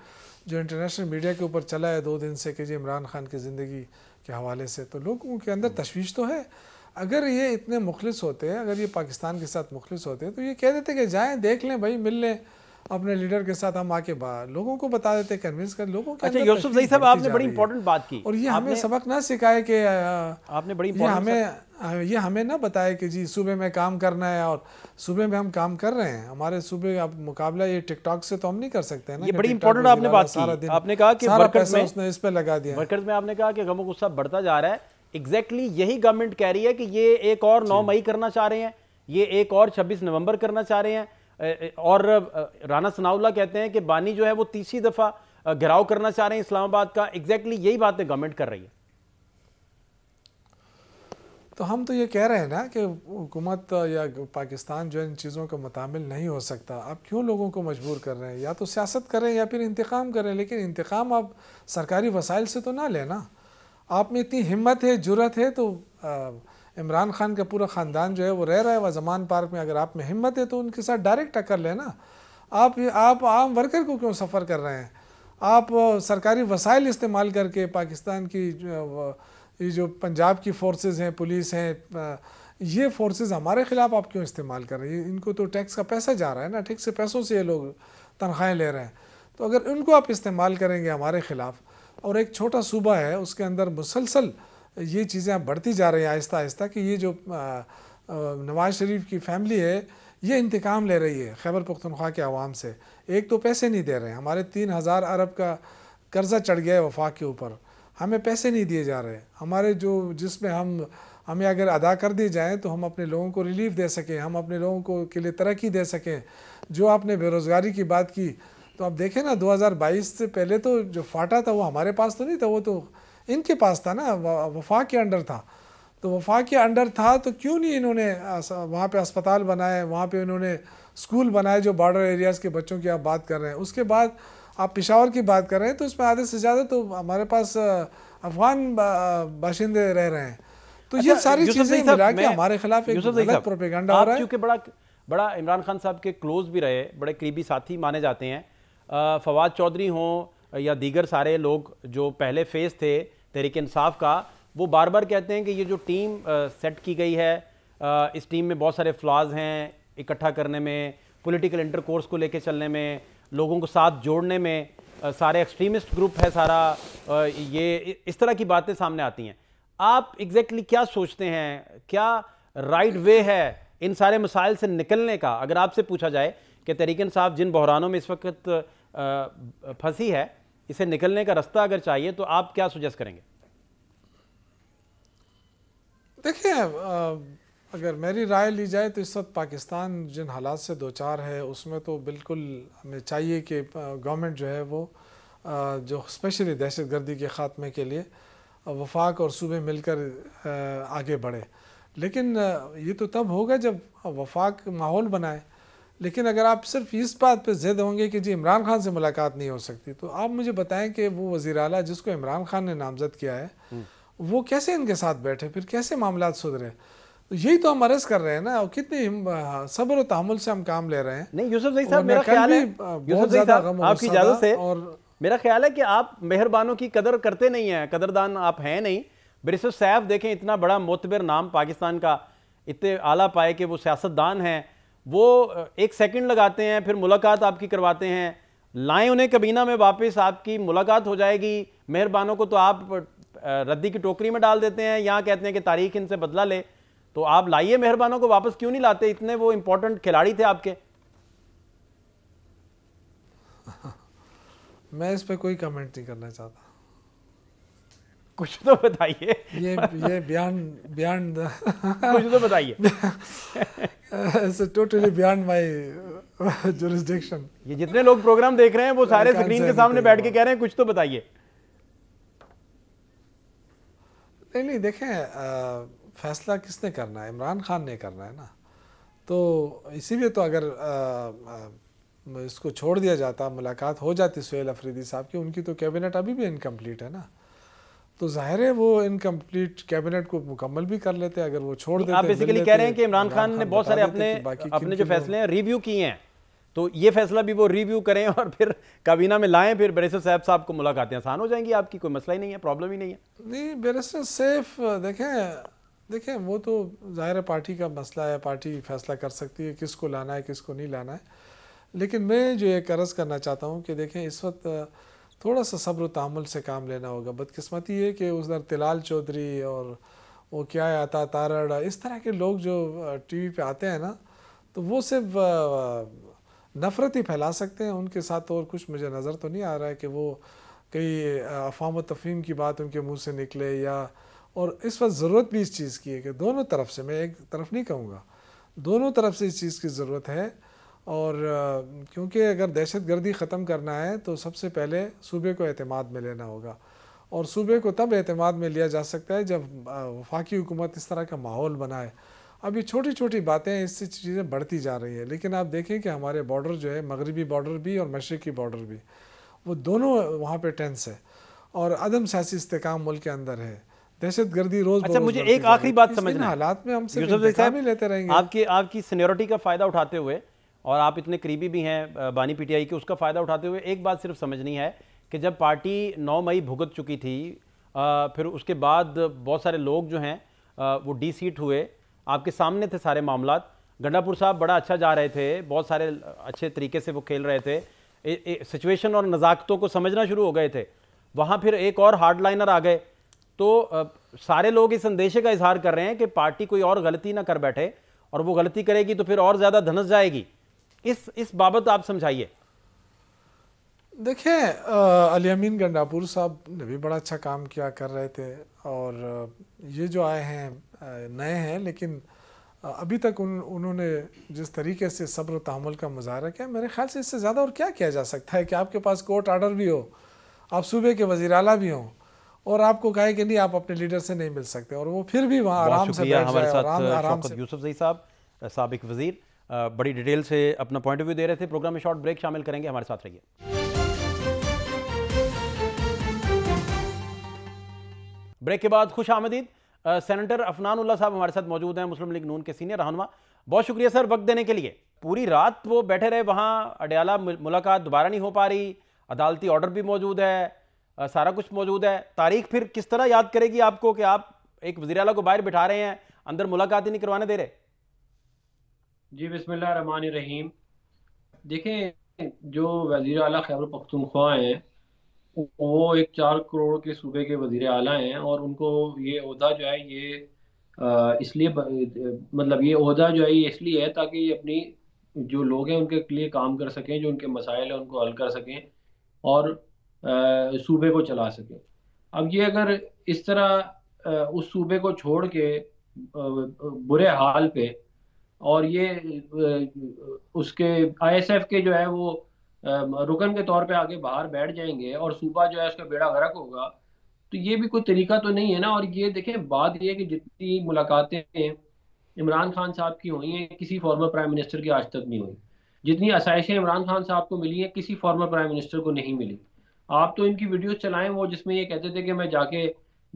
[SPEAKER 8] जो इंटरनेशनल मीडिया के ऊपर चला है 2 दिन से कि जी इमरान खान की ज़िंदगी के हवाले से, तो लोगों के अंदर तशवीश तो है। अगर ये इतने मुखलिस होते हैं, अगर ये पाकिस्तान के साथ मुखलिस होते हैं, तो ये कह देते कि जाएं देख लें भाई, मिल लें अपने लीडर के साथ, हम आके लोगों को बता देते, कन्विंस कर लोगों के।
[SPEAKER 1] अच्छा यूसुफ ज़ई साहब, आपने बड़ी इंपॉर्टेंट बात की
[SPEAKER 8] और ये हमें सबक ना सिखाए कि
[SPEAKER 1] आपने बड़ी
[SPEAKER 8] ये हमें ना बताए कि जी सूबे में काम करना है, और सूबे में हम काम कर रहे हैं। हमारे सूबे अब मुकाबला ये टिकटॉक से तो हम नहीं कर सकते हैं ना।
[SPEAKER 1] ये बड़ी इंपॉर्टेंट आपने बात की। आपने कहा कि वर्कर्स में
[SPEAKER 8] उसने इस पे लगा दिया,
[SPEAKER 1] वर्कर्स में आपने कहा कि गम गुस्सा बढ़ता जा रहा है। एग्जैक्टली यही गवर्नमेंट कह रही है कि ये एक और 9 मई करना चाह रहे हैं, ये एक और 26 नवंबर करना चाह रहे हैं, और राना सनाउल्लाह कहते हैं कि बानी जो है वो तीसरी दफा घेराव करना चाह रहे हैं इस्लामाबाद का। एग्जैक्टली यही बातें गवर्नमेंट कर रही है।
[SPEAKER 8] तो हम तो ये कह रहे हैं ना कि हुकूमत या पाकिस्तान जो इन चीज़ों का मुतामिल नहीं हो सकता। आप क्यों लोगों को मजबूर कर रहे हैं? या तो सियासत करें या फिर इंतकाम करें, लेकिन इंतकाम आप सरकारी वसाइल से तो ना लेना। आप में इतनी हिम्मत है, जुर्रत है, तो इमरान खान का पूरा ख़ानदान जो है वो रह रहा है वह ज़मान पार्क में, अगर आप में हिम्मत है तो उनके साथ डायरेक्ट टक्कर लेना। आप आम वर्कर को क्यों सफ़र कर रहे हैं? आप सरकारी वसाइल इस्तेमाल करके पाकिस्तान की ये जो पंजाब की फोर्सेस हैं, पुलिस हैं, ये फोर्सेस हमारे ख़िलाफ़ आप क्यों इस्तेमाल कर रहे हैं? इनको तो टैक्स का पैसा जा रहा है ना, टैक्स के पैसों से ये लोग तनख्वाहें ले रहे हैं। तो अगर उनको आप इस्तेमाल करेंगे हमारे ख़िलाफ़, और एक छोटा सूबा है उसके अंदर मुसलसल ये चीज़ें अब बढ़ती जा रही हैं आहिस्ता आहिस्ता, कि ये जो नवाज शरीफ की फैमिली है ये इंतकाम ले रही है खैबर पख्तूनख्वा के अवाम से। एक तो पैसे नहीं दे रहे हैं, हमारे 3000 अरब का कर्जा चढ़ गया है वफाक के ऊपर, हमें पैसे नहीं दिए जा रहे। हमारे जो जिसमें हमें अगर अदा कर दिए जाएँ तो हम अपने लोगों को रिलीफ दे सकें, हम अपने लोगों को के लिए तरक्की दे सकें। जो आपने बेरोज़गारी की बात की, तो आप देखें ना 2022 से पहले तो जो फाटा था वो हमारे पास तो नहीं था, वो तो इनके पास था ना, वफाक के अंडर था। तो वफाक के अंडर था तो क्यों नहीं इन्होंने वहाँ पे अस्पताल बनाए, वहाँ पे इन्होंने स्कूल बनाए जो बॉर्डर एरियाज़ के बच्चों की आप बात कर रहे हैं। उसके बाद आप पेशावर की बात कर रहे हैं, तो उसमें आधे से ज़्यादा तो हमारे पास अफगान बाशिंदे रह रहे हैं। तो ये सारी चीज़ें मिला के हमारे खिलाफ एक गलत प्रोपेगेंडा हो रहा है।
[SPEAKER 1] क्योंकि बड़ा इमरान खान साहब के क्लोज भी रहे, बड़े करीबी साथी माने जाते हैं, फवाद चौधरी हों या दीगर सारे लोग जो पहले फेज़ थे तहरीक इंसाफ का, वो बार बार कहते हैं कि ये जो टीम सेट की गई है, इस टीम में बहुत सारे फ्लॉज हैं, इकट्ठा करने में, पॉलिटिकल इंटरकोर्स को लेके चलने में, लोगों को साथ जोड़ने में, सारे एक्सट्रीमिस्ट ग्रुप है सारा, ये इस तरह की बातें सामने आती हैं। आप एग्जैक्टली क्या सोचते हैं, क्या राइट वे है इन सारे मसाइल से निकलने का? अगर आपसे पूछा जाए कि तहरीक इंसाफ जिन बहरानों में इस वक्त फंसी है, इसे निकलने का रास्ता अगर चाहिए तो आप क्या सुजेस्ट करेंगे?
[SPEAKER 8] देखिए, अगर मेरी राय ली जाए तो इस वक्त पाकिस्तान जिन हालात से दो चार है उसमें तो बिल्कुल हमें चाहिए कि गवर्नमेंट जो है वो जो स्पेशली दहशतगर्दी के ख़ात्मे के लिए वफाक और सूबे मिलकर आगे बढ़े। लेकिन ये तो तब होगा जब वफाक माहौल बनाए। लेकिन अगर आप सिर्फ इस बात पे ज़िद होंगे कि जी इमरान खान से मुलाकात नहीं हो सकती, तो आप मुझे बताएं कि वो वज़ीर आला जिसको इमरान खान ने नामज़द किया है वो कैसे इनके साथ बैठे, फिर कैसे मामला सुधरे? तो यही तो हम अर्ज़ कर रहे हैं ना, और कितनी सब्र और तहम्मुल से हम काम ले रहे हैं।
[SPEAKER 1] नहीं यूसुफ ज़ई साहब, मेरा ख्याल है
[SPEAKER 8] बहुत ज़्यादा
[SPEAKER 1] आपकी इजाज़त से, और मेरा ख्याल है कि आप मेहरबानों की कदर करते नहीं हैं, कदरदान आप हैं नहीं। बैरिस्टर सैफ देखें, इतना बड़ा मोतबर नाम पाकिस्तान का, इतने आला पाए कि वो सियासतदान हैं, वो 1 सेकंड लगाते हैं, फिर मुलाकात आपकी करवाते हैं, लाएं उन्हें कबीना में वापस, आपकी मुलाकात हो जाएगी। मेहरबानों को तो आप रद्दी की टोकरी में डाल देते हैं, यहाँ कहते हैं कि तारीख इनसे बदला ले। तो आप लाइए मेहरबानों को वापस, क्यों नहीं लाते? इतने वो इंपॉर्टेंट खिलाड़ी थे आपके।
[SPEAKER 8] मैं इस पे कोई कमेंट नहीं करना चाहता।
[SPEAKER 1] कुछ तो बताइए।
[SPEAKER 8] ये बियॉन्ड
[SPEAKER 1] कुछ तो बताइए।
[SPEAKER 8] Totally beyond my jurisdiction.
[SPEAKER 1] ये जितने लोग प्रोग्राम देख रहे हैं वो सारे स्क्रीन के सामने बैठ के कह रहे हैं कुछ तो बताइए।
[SPEAKER 8] नहीं देखें, फैसला किसने करना है? इमरान खान ने करना है ना। तो इसीलिए तो अगर इसको छोड़ दिया जाता, मुलाकात हो जाती सुहेल अफरीदी साहब की, उनकी तो कैबिनेट अभी भी इनकम्प्लीट है ना, तो जाहिर है वो इनकम्प्लीट कैबिनेट को मुकम्मल भी कर लेते अगर वो छोड़ देते।
[SPEAKER 1] आप बेसिकली कह रहे हैं कि इमरान खान ने बहुत सारे अपने जो फैसले हैं रिव्यू किए हैं, तो ये फैसला भी वो रिव्यू करें और फिर काबीना में लाएं, फिर बैरिस्टर सैफ साहब को मुलाकातें आसान हो जाएंगी आपकी, कोई मसला ही नहीं है, प्रॉब्लम ही नहीं है।
[SPEAKER 8] नहीं, बैरिस्टर सैफ देखें वो तो ज़ाहिर है पार्टी का मसला है, पार्टी फैसला कर सकती है किसको लाना है किसको नहीं लाना है। लेकिन मैं जो एक अर्ज़ करना चाहता हूँ कि देखें इस वक्त थोड़ा सा सब्र तहम्मुल से काम लेना होगा। बदकिस्मती है कि उधर तिलाल चौधरी और वो क्या है अता तारड़, इस तरह के लोग जो टीवी पे आते हैं ना, तो वो सिर्फ नफ़रत ही फैला सकते हैं, उनके साथ और कुछ मुझे नज़र तो नहीं आ रहा है कि वो कई अफ़वाह तफ़हीम की बात उनके मुंह से निकले या। और इस वक्त ज़रूरत भी इस चीज़ की है कि दोनों तरफ से, मैं एक तरफ नहीं कहूँगा, दोनों तरफ से इस चीज़ की ज़रूरत है। और क्योंकि अगर दहशतगर्दी ख़त्म करना है तो सबसे पहले सूबे को एतमाद में लेना होगा, और सूबे को तब एतमाद में लिया जा सकता है जब वफाकी हुकूमत इस तरह का माहौल बनाए। अभी छोटी छोटी बातें, इससे चीज़ें बढ़ती जा रही हैं। लेकिन आप देखें कि हमारे बॉर्डर जो है, मगरबी बॉर्डर भी और मशरक़ी बॉर्डर भी, वो दोनों वहाँ पे टेंस है और अदम सियासी इस्तेकाम मुल्क के अंदर है, दहशतगर्दी रोज़।
[SPEAKER 1] अच्छा, मुझे एक आखिरी बात समझना है,
[SPEAKER 8] हालात में हम सिर्फ
[SPEAKER 1] यूसुफ
[SPEAKER 8] ही लेते रहेंगे।
[SPEAKER 1] आपकी सीनियरिटी का फ़ायदा उठाते हुए, और आप इतने करीबी भी हैं बानी पीटीआई के, उसका फ़ायदा उठाते हुए एक बात सिर्फ समझनी है कि जब पार्टी 9 मई भुगत चुकी थी, फिर उसके बाद बहुत सारे लोग जो हैं वो डी सीट हुए, आपके सामने थे सारे मामलात। गंडापुर साहब बड़ा अच्छा जा रहे थे, बहुत सारे अच्छे तरीके से वो खेल रहे थे, सिचुएशन और नज़ाकतों को समझना शुरू हो गए थे। वहाँ फिर एक और हार्ड लाइनर आ गए, तो सारे लोग इस अंदेशे का इजहार कर रहे हैं कि पार्टी कोई और गलती ना कर बैठे, और वो गलती करेगी तो फिर और ज़्यादा धनस जाएगी। इस बाबत आप समझाइए।
[SPEAKER 8] देखें, अली अमीन गंडापुर साहब ने भी बड़ा अच्छा काम किया कर रहे थे, और ये जो आए हैं नए हैं, लेकिन अभी तक उन्होंने जिस तरीके से सब्र तहम्मुल का मुजाहरा किया, मेरे ख्याल से इससे ज़्यादा और क्या किया जा सकता है कि आपके पास कोर्ट आर्डर भी हो, आप सूबे के वज़ीर आला भी हों, और आपको कहे कि नहीं आप अपने लीडर से नहीं मिल सकते, और वो फिर भी वहाँ आराम से बैठ जाए, आराम से।
[SPEAKER 1] यूसुफजई साहब, साबिक वज़ीर, बड़ी डिटेल से अपना पॉइंट ऑफ व्यू दे रहे थे। प्रोग्राम में शॉर्ट ब्रेक शामिल करेंगे, हमारे साथ रहिए। ब्रेक के बाद खुश आमदीद। सेनेटर अफनान उल्लाह साहब हमारे साथ मौजूद हैं, मुस्लिम लीग नून के सीनियर रहनुमा। बहुत शुक्रिया सर वक्त देने के लिए। पूरी रात वो बैठे रहे वहाँ, अडयाला मुलाकात दोबारा नहीं हो पा रही, अदालती ऑर्डर भी मौजूद है, सारा कुछ मौजूद है। तारीख फिर किस तरह याद करेगी आपको कि आप एक वज़ीर आला को बाहर बिठा रहे हैं, अंदर मुलाकात ही नहीं करवाने दे रहे?
[SPEAKER 9] जी बिस्मिल्लाह रहमान रहीम। देखें, जो वज़ीर आला खैबर पख्तूनख्वा हैं वो एक 4 करोड़ के सूबे के वज़ीर आला हैं, और उनको ये ओहदा जो है ये इसलिए मतलब ये ओहदा जो है ये इसलिए है ताकि ये अपनी जो लोग हैं उनके लिए काम कर सकें, जो उनके मसाइल हैं उनको हल कर सकें और सूबे को चला सकें। अब ये अगर इस तरह उस सूबे को छोड़ के बुरे हाल पे, और ये उसके ISF के जो है वो रुकन के तौर पे आगे बाहर बैठ जाएंगे और सूबा जो है उसका बेड़ा गर्क होगा, तो ये भी कोई तरीका तो नहीं है ना। और ये देखें, बात ये है कि जितनी मुलाकातें इमरान खान साहब की हुई हैं किसी फॉर्मर प्राइम मिनिस्टर की आज तक नहीं हुई। जितनी आसाइशें इमरान खान साहब को मिली हैं किसी फॉर्मर प्राइम मिनिस्टर को नहीं मिली। आप तो इनकी वीडियोस चलाएं वो जिसमें ये कहते थे कि मैं जाके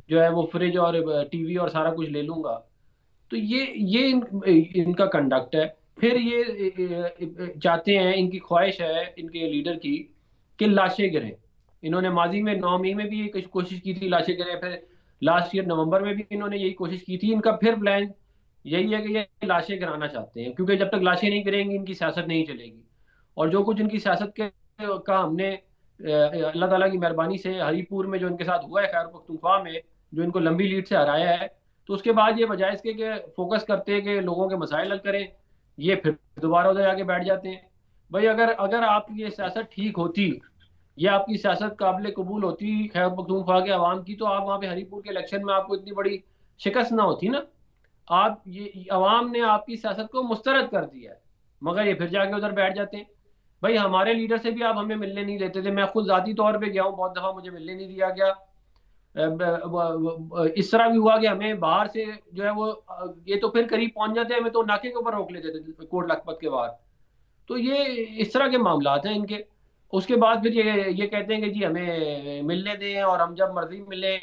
[SPEAKER 9] जो है वो फ्रिज और TV और सारा कुछ ले लूंगा, तो ये इनका कंडक्ट है। फिर ये चाहते हैं, इनकी ख्वाहिश है इनके लीडर की कि लाशें गिरें। इन्होंने माजी में 9 मई में भी ये कोशिश की थी लाशें गिरें, फिर लास्ट ईयर नवंबर में भी इन्होंने यही कोशिश की थी। इनका फिर प्लान यही है कि ये लाशें गिराना चाहते हैं, क्योंकि जब तक लाशें नहीं गिरेंगी इनकी सियासत नहीं चलेगी। और जो कुछ इनकी सियासत का हमने अल्लाह ताला की मेहरबानी से हरीपुर में जो इनके साथ हुआ है, खैबर पख्तूनख्वा में जो इनको लंबी लीड से हराया है, तो उसके बाद ये बजाय इसके कि फोकस करते हैं कि लोगों के मसाइल हल करें, ये फिर दोबारा उधर जाके बैठ जाते हैं। भाई अगर आपकी ये सियासत ठीक होती, ये आपकी सियासत काबिल कबूल होती खैबर पख्तूनख्वा के अवाम की, तो आप वहाँ पे हरीपुर के इलेक्शन में आपको इतनी बड़ी शिकस्त ना होती ना। आप ये अवाम ने आपकी सियासत को मुस्तरद कर दिया है, मगर ये फिर जाके उधर बैठ जाते हैं। भाई हमारे लीडर से भी आप हमें मिलने नहीं देते थे, मैं खुद जाती तौर पे गया हूँ बहुत दफ़ा, मुझे मिलने नहीं दिया गया। इस तरह भी हुआ कि हमें बाहर से जो है वो ये तो फिर करीब पहुंच जाते हैं, हमें तो नाके के ऊपर रोक लेते थे कोट लखपत के बाहर। तो ये इस तरह के मामला हैं इनके। उसके बाद फिर ये कहते हैं कि जी हमें मिलने दें और हम जब मर्जी मिलें।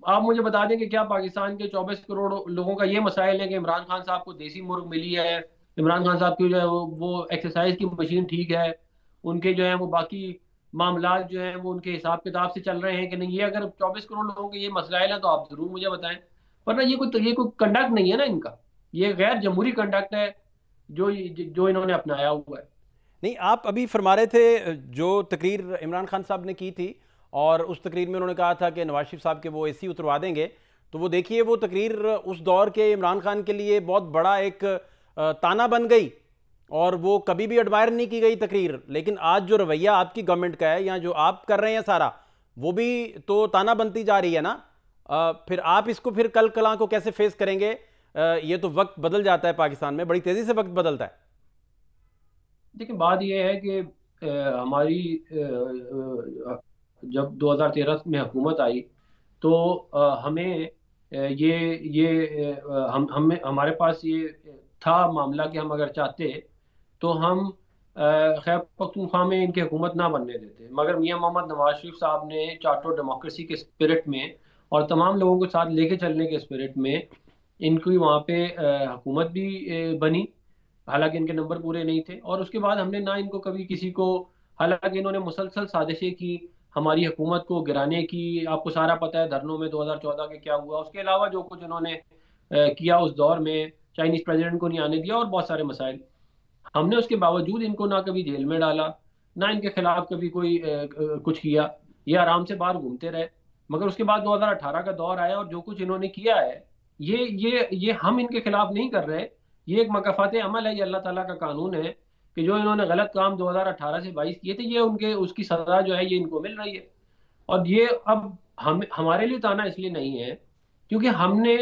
[SPEAKER 9] आप मुझे बता दें कि क्या पाकिस्तान के 24 करोड़ लोगों का ये मसाइल है कि इमरान खान साहब को देसी मुर्ग मिली है, इमरान खान साहब की जो है वो एक्सरसाइज की मशीन ठीक है, उनके जो है वो बाकी मामला जो है वो उनके हिसाब किताब से चल रहे हैं कि नहीं। ये अगर 24 करोड़ लोगों के ये मसलाइल है तो आप जरूर मुझे बताएं। पर ना ये कोई कंडक्ट नहीं है ना इनका, ये गैर जमहूरी कंडक्ट है जो इन्होंने अपनाया हुआ है।
[SPEAKER 1] नहीं, आप अभी फरमा रहे थे जो तकरीर इमरान खान साहब ने की थी और उस तकरीर में उन्होंने कहा था कि नवाज शरीफ साहब के वो एसी उतरवा देंगे, तो वो देखिए वो तकरीर उस दौर के इमरान खान के लिए बहुत बड़ा एक ताना बन गई और वो कभी भी एडमायर नहीं की गई तकरीर। लेकिन आज जो रवैया आपकी गवर्नमेंट का है या जो आप कर रहे हैं सारा, वो भी तो ताना बनती जा रही है ना। फिर आप इसको फिर कल कला को कैसे फेस करेंगे? ये तो वक्त बदल जाता है, पाकिस्तान में बड़ी तेजी से वक्त बदलता है।
[SPEAKER 9] देखिए बात यह है कि हमारी जब 2013 में हुकूमत आई तो हमें हमें हमारे पास ये था मामला कि हम अगर चाहते तो हम खैबर पख्तूनख्वा में इनकी हुकूमत ना बनने देते, मगर मियां मोहम्मद नवाज शरीफ साहब ने चार्टर डेमोक्रेसी के स्पिरिट में और तमाम लोगों को साथ लेके चलने के स्पिरिट में इनकी वहाँ पे हुकूमत भी बनी, हालांकि इनके नंबर पूरे नहीं थे। और उसके बाद हमने ना इनको कभी किसी को, हालांकि इन्होंने मुसलसल साजिशें की हमारी हुकूमत को गिराने की, आपको सारा पता है धरनों में 2014 के क्या हुआ। उसके अलावा जो कुछ इन्होंने किया उस दौर में, चाइनीज प्रेसिडेंट को नहीं आने दिया और बहुत सारे मसाइल, हमने उसके बावजूद इनको ना कभी जेल में डाला, ना इनके खिलाफ कभी कोई कुछ किया, ये आराम से बाहर घूमते रहे। मगर उसके बाद 2018 का दौर आया और जो कुछ इन्होंने किया है ये हम इनके खिलाफ नहीं कर रहे, ये एक मकफ़ात अमल है, ये अल्लाह ताला का कानून है कि जो इन्होंने गलत काम 2018 से 22 किए थे ये उनके उसकी सजा जो है ये इनको मिल रही है। और ये अब हमारे लिए ताना इसलिए नहीं है क्योंकि हमने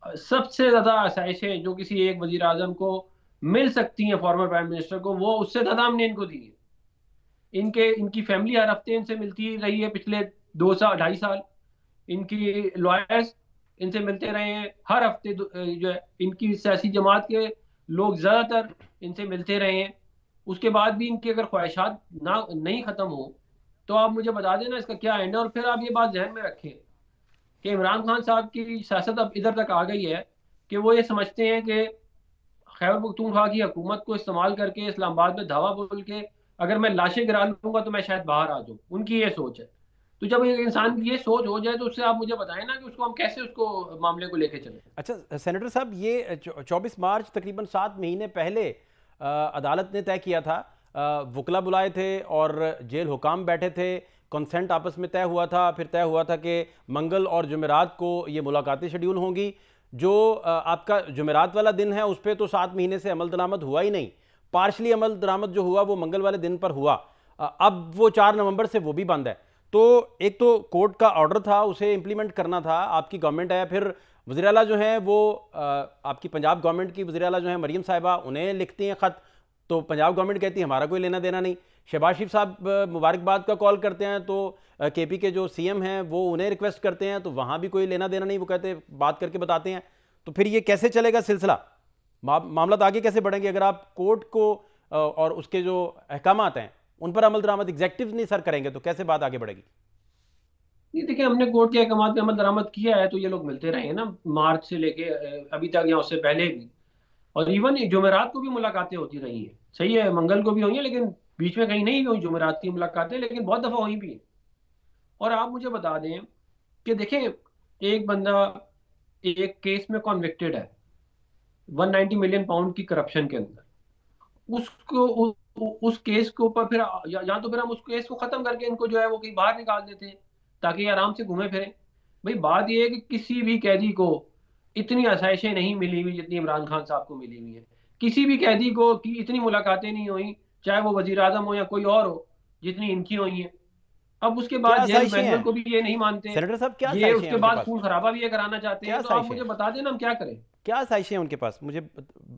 [SPEAKER 9] सबसे ज्यादा आसाइशें जो किसी एक वजीर आजम को मिल सकती हैं फॉर्मर प्राइम मिनिस्टर को, वो उससे ज्यादा हमने इनको दी है। इनकी फैमिली हर हफ्ते इनसे मिलती रही है पिछले 2-2.5 साल, इनकी लॉयर्स इनसे मिलते रहे हैं हर हफ्ते, जो है इनकी सियासी जमात के लोग ज्यादातर इनसे मिलते रहे हैं। उसके बाद भी इनकी अगर ख्वाहिशात ना नहीं खत्म हो तो आप मुझे बता देना इसका क्या एंड है। और फिर आप ये बात जहन में रखें कि इमरान खान साहब की सियासत अब इधर तक आ गई है कि वो ये समझते हैं कि खैबर पख्तूनख्वा की हुकूमत को इस्तेमाल करके इस्लामाबाद में धावा बोल के अगर मैं लाशें गिरा लूंगा तो मैं शायद बाहर आ जाऊं, उनकी ये सोच है। तो जब एक इंसान की ये सोच हो जाए तो उससे आप मुझे बताएं ना कि उसको हम कैसे उसको मामले को लेके चलें।
[SPEAKER 1] अच्छा सेनेटर साहब, ये 24 मार्च तकरीबन 7 महीने पहले अदालत ने तय किया था, वकला बुलाए थे और जेल हुकाम बैठे थे, कंसेंट आपस में तय हुआ था, फिर तय हुआ था कि मंगल और जुमेरात को ये मुलाकातें शेड्यूल होंगी। जो आपका जुमेरात वाला दिन है उस पर तो 7 महीने से अमल दरामद हुआ ही नहीं, पार्शली अमल दरामद जो हुआ वो मंगल वाले दिन पर हुआ। अब वो 4 नवंबर से वो भी बंद है। तो एक तो कोर्ट का ऑर्डर था उसे इम्प्लीमेंट करना था, आपकी गवर्नमेंट है, फिर वज़ीर आला जो हैं वो आपकी पंजाब गवर्नमेंट की वज़ीर आला जो है मरीम साहिबा, उन्हें लिखती हैं ख़त, तो पंजाब गवर्नमेंट कहती है हमारा कोई लेना देना नहीं। शहबाज शरीफ साहब मुबारकबाद का कॉल करते हैं तो केपी के जो सीएम हैं वो उन्हें रिक्वेस्ट करते हैं तो वहाँ भी कोई लेना देना नहीं, वो कहते हैं बात करके बताते हैं। तो फिर ये कैसे चलेगा सिलसिला, मामला तो आगे कैसे बढ़ेंगे अगर आप कोर्ट को और उसके जो अहकामात हैं उन पर अमल दरामद एग्जेक्टिव नहीं सर करेंगे तो कैसे बात आगे बढ़ेगी?
[SPEAKER 9] नहीं देखिए, हमने कोर्ट के अहकामात पे अमल दरामद किया है तो ये लोग मिलते रहे हैं ना, मार्च से लेके अभी तक या उससे पहले भी, और इवन जुमेरात को भी मुलाकातें होती रही हैं। सही है, मंगल को भी हुई है लेकिन बीच में कहीं नहीं हुई जुमेरात की मुलाकातें, लेकिन बहुत दफा हुई भी हैं। और आप मुझे बता दें कि देखें, एक बंदा एक केस में कॉन्विक्टेड है 190 मिलियन पाउंड की करप्शन के अंदर, उसको उस केस के ऊपर फिर या तो फिर हम उस केस को खत्म करके इनको जो है वो कहीं बाहर निकाल देते हैं ताकि आराम से घूमे फिरें। भाई बात यह है कि किसी भी कैदी को इतनी आसाइशें नहीं मिली हुई जितनी इमरान खान साहब को मिली हुई है, किसी भी कैदी को की इतनी मुलाकातें नहीं हुई, चाहे वो वजीर आजम हो या कोई और हो, जितनी इनकी हुई है। अब उसके बाद जेल मैनुअल को भी ये नहीं मानते,
[SPEAKER 1] सेनेटर साहब क्या
[SPEAKER 9] ये उसके बाद खून खराबा भी ये कराना चाहते हैं। तो आप मुझे बता देना हम क्या करें,
[SPEAKER 1] क्या आसाइशें हैं उनके पास, मुझे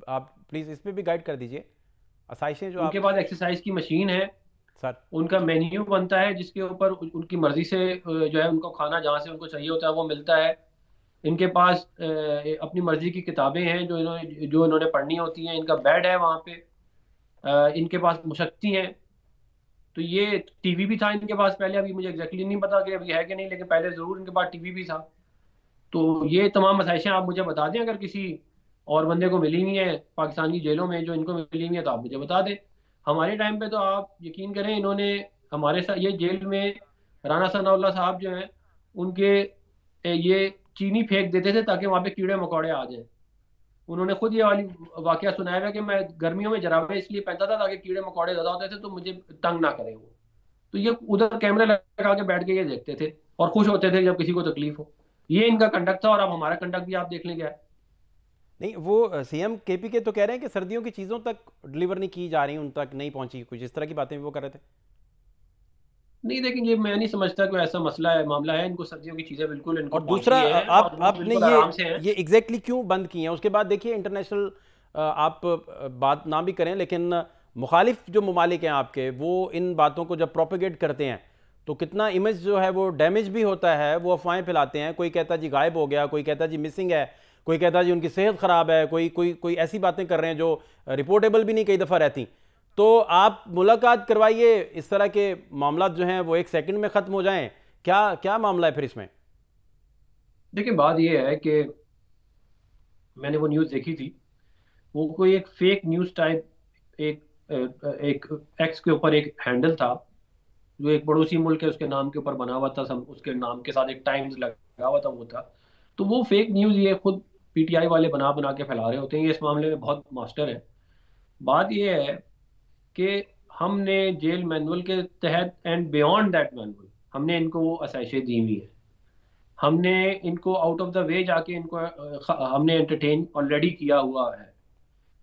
[SPEAKER 1] आप प्लीज इस पे भी गाइड कर दीजिए। आसाइशें जो
[SPEAKER 9] उनके पास एक्सरसाइज की मशीन है,
[SPEAKER 1] सर
[SPEAKER 9] उनका मेन्यू बनता है जिसके ऊपर उनकी मर्जी से जो है उनको खाना जहाँ से उनको चाहिए होता है वो मिलता है। इनके पास अपनी मर्जी की किताबें हैं जो इन्होंने पढ़नी होती हैं। इनका बेड है वहाँ पे। इनके पास मुशक्ती हैं। तो ये टीवी भी था इनके पास पहले, अभी मुझे एग्जैक्टली नहीं पता कि अभी है कि नहीं, लेकिन पहले ज़रूर इनके पास टीवी भी था। तो ये तमाम आसाइशें आप मुझे बता दें, अगर किसी और बंदे को मिली हुई है पाकिस्तान की जेलों में जो इनको मिली हुई है तो आप मुझे बता दें। हमारे टाइम पे तो आप यकीन करें इन्होंने हमारे साथ ये जेल में राना सनाउल्लाह साहब जो हैं उनके ये चीनी फेंक देते थे ताकि वहाँ पे कीड़े मकोड़े आ जाएं। उन्होंने खुद ये वाली वाकया सुनाया हुआ कि मैं गर्मियों में जराबे इसलिए पहनता था ताकि कीड़े मकोड़े ज़्यादा होते थे तो मुझे तंग ना करें वो। तो ये उधर कैमरे लगा के बैठ के ये देखते थे और खुश होते थे जब किसी को तकलीफ हो। ये इनका कंडक्ट था। और अब हमारा कंडक्ट भी आप देख लें क्या है।
[SPEAKER 1] नहीं, वो सीएम केपी के तो कह रहे हैं कि सर्दियों की चीज़ों तक डिलीवर नहीं की जा रही, उन तक नहीं पहुंची, कुछ इस तरह की बातें भी वो कर रहे थे।
[SPEAKER 9] नहीं, लेकिन ये मैं नहीं समझता कोई ऐसा मसला है, मामला है। इनको सर्दियों की चीज़ें बिल्कुल इनको
[SPEAKER 1] और दूसरा
[SPEAKER 9] पहुंची हैं और वो
[SPEAKER 1] आपने
[SPEAKER 9] बिल्कुल आराम से हैं।
[SPEAKER 1] ये एग्जैक्टली क्यों बंद किए हैं? उसके बाद देखिए इंटरनेशनल, आप बात ना भी करें लेकिन मुखालिफ जो ममालिक हैं आपके, वो इन बातों को जब प्रोपेगेट करते हैं तो कितना इमेज जो है वो डैमेज भी होता है। वो अफवाहें फैलाते हैं, कोई कहता जी गायब हो गया, कोई कहता जी मिसिंग है, कोई कहता जी उनकी सेहत ख़राब है, कोई कोई कोई ऐसी बातें कर रहे हैं जो रिपोर्टेबल भी नहीं कई दफ़ा रहती। तो आप मुलाकात करवाइए, इस तरह के मामला जो हैं वो 1 सेकंड में ख़त्म हो जाएं। क्या क्या मामला है फिर इसमें?
[SPEAKER 9] देखिए, बात ये है कि मैंने वो न्यूज़ देखी थी, वो कोई एक फेक न्यूज़ टाइप एक एक्स के ऊपर एक हैंडल था जो एक पड़ोसी मुल्क है उसके नाम के ऊपर बना हुआ था, उसके नाम के साथ एक टाइम्स लगा हुआ था वो था। तो वो फेक न्यूज़ ये खुद पीटीआई वाले बना बना के फैला रहे होते हैं। ये इस मामले में बहुत मास्टर है। बात ये है कि हमने जेल मैनुअल के तहत एंड बियॉन्ड दैट मैनुअल हमने इनको वो आसाइशें दी हुई है। हमने इनको आउट ऑफ द वे जाके इनको हमने एंटरटेन ऑलरेडी किया हुआ है।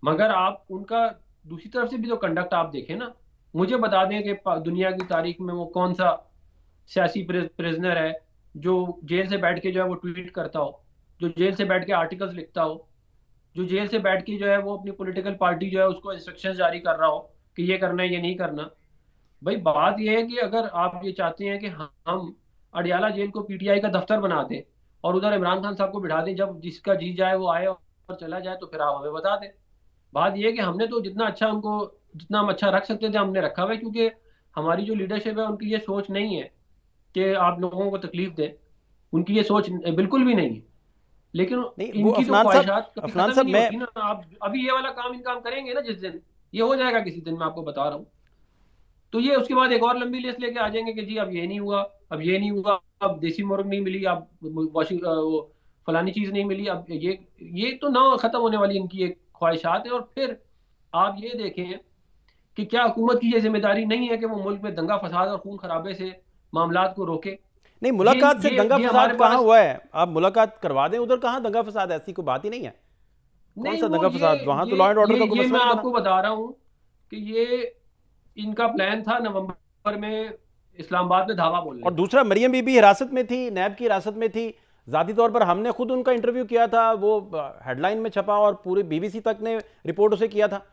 [SPEAKER 9] मगर आप उनका दूसरी तरफ से भी जो कंडक्ट आप देखें ना, मुझे बता दें कि दुनिया की तारीख में वो कौन सा सियासी प्रिजनर है जो जेल से बैठ के जो है वो ट्वीट करता हो, जो जेल से बैठ के आर्टिकल्स लिखता हो, जो जेल से बैठ के जो है वो अपनी पॉलिटिकल पार्टी जो है उसको इंस्ट्रक्शंस जारी कर रहा हो कि ये करना है ये नहीं करना। भाई बात ये है कि अगर आप ये चाहते हैं कि हम अडियाला जेल को पीटीआई का दफ्तर बना दें और उधर इमरान खान साहब को बिठा दें, जब जिसका जी जाए वो आए और चला जाए, तो फिर आप हमें बता दें। बात यह है कि हमने तो जितना हम अच्छा रख सकते थे हमने रखा हुआ है, क्योंकि हमारी जो लीडरशिप है उनकी ये सोच नहीं है कि आप लोगों को तकलीफ दें। उनकी ये सोच बिल्कुल भी नहीं है। लेकिन इनकी तो ख्वाहिशात कभी खत्म नहीं होती ना। आप अभी ये वाला काम इनका करेंगे ना जिस दिन, ये हो जाएगा किसी दिन, मैं आपको बता रहा हूँ। तो ये उसके बाद एक और लंबी लिस्ट लेके आ जाएंगे कि जी अब ये नहीं हुआ, अब ये नहीं हुआ, अब देसी मुर्ग नहीं मिली, अब फलानी चीज नहीं मिली, अब ये तो ना खत्म होने वाली इनकी एक ख्वाहिशात है। और फिर आप ये देखें कि क्या हुकूमत की ये जिम्मेदारी नहीं है कि वो मुल्क में दंगा फसाद और खून खराबे से मामलात को रोके?
[SPEAKER 1] नहीं, मुलाकात से दंगा फसाद कहाँ हुआ है? आप मुलाकात करवा दें, उधर कहाँ दंगा फसाद, ऐसी कोई बात ही नहीं है। कौन सा दंगा फसाद? वहां तो लॉ एंड ऑर्डर का कोई मसला नहीं।
[SPEAKER 9] मैं आपको बता रहा हूँ कि ये इनका प्लान था नवंबर में इस्लामाबाद में धावा बोलने।
[SPEAKER 1] और दूसरा, मरियम बीबी हिरासत में थी, नैब की हिरासत में थी। जाती तौर पर हमने खुद उनका इंटरव्यू किया था, वो हेडलाइन में छपा और पूरे बीबीसी तक ने रिपोर्ट उसे किया था।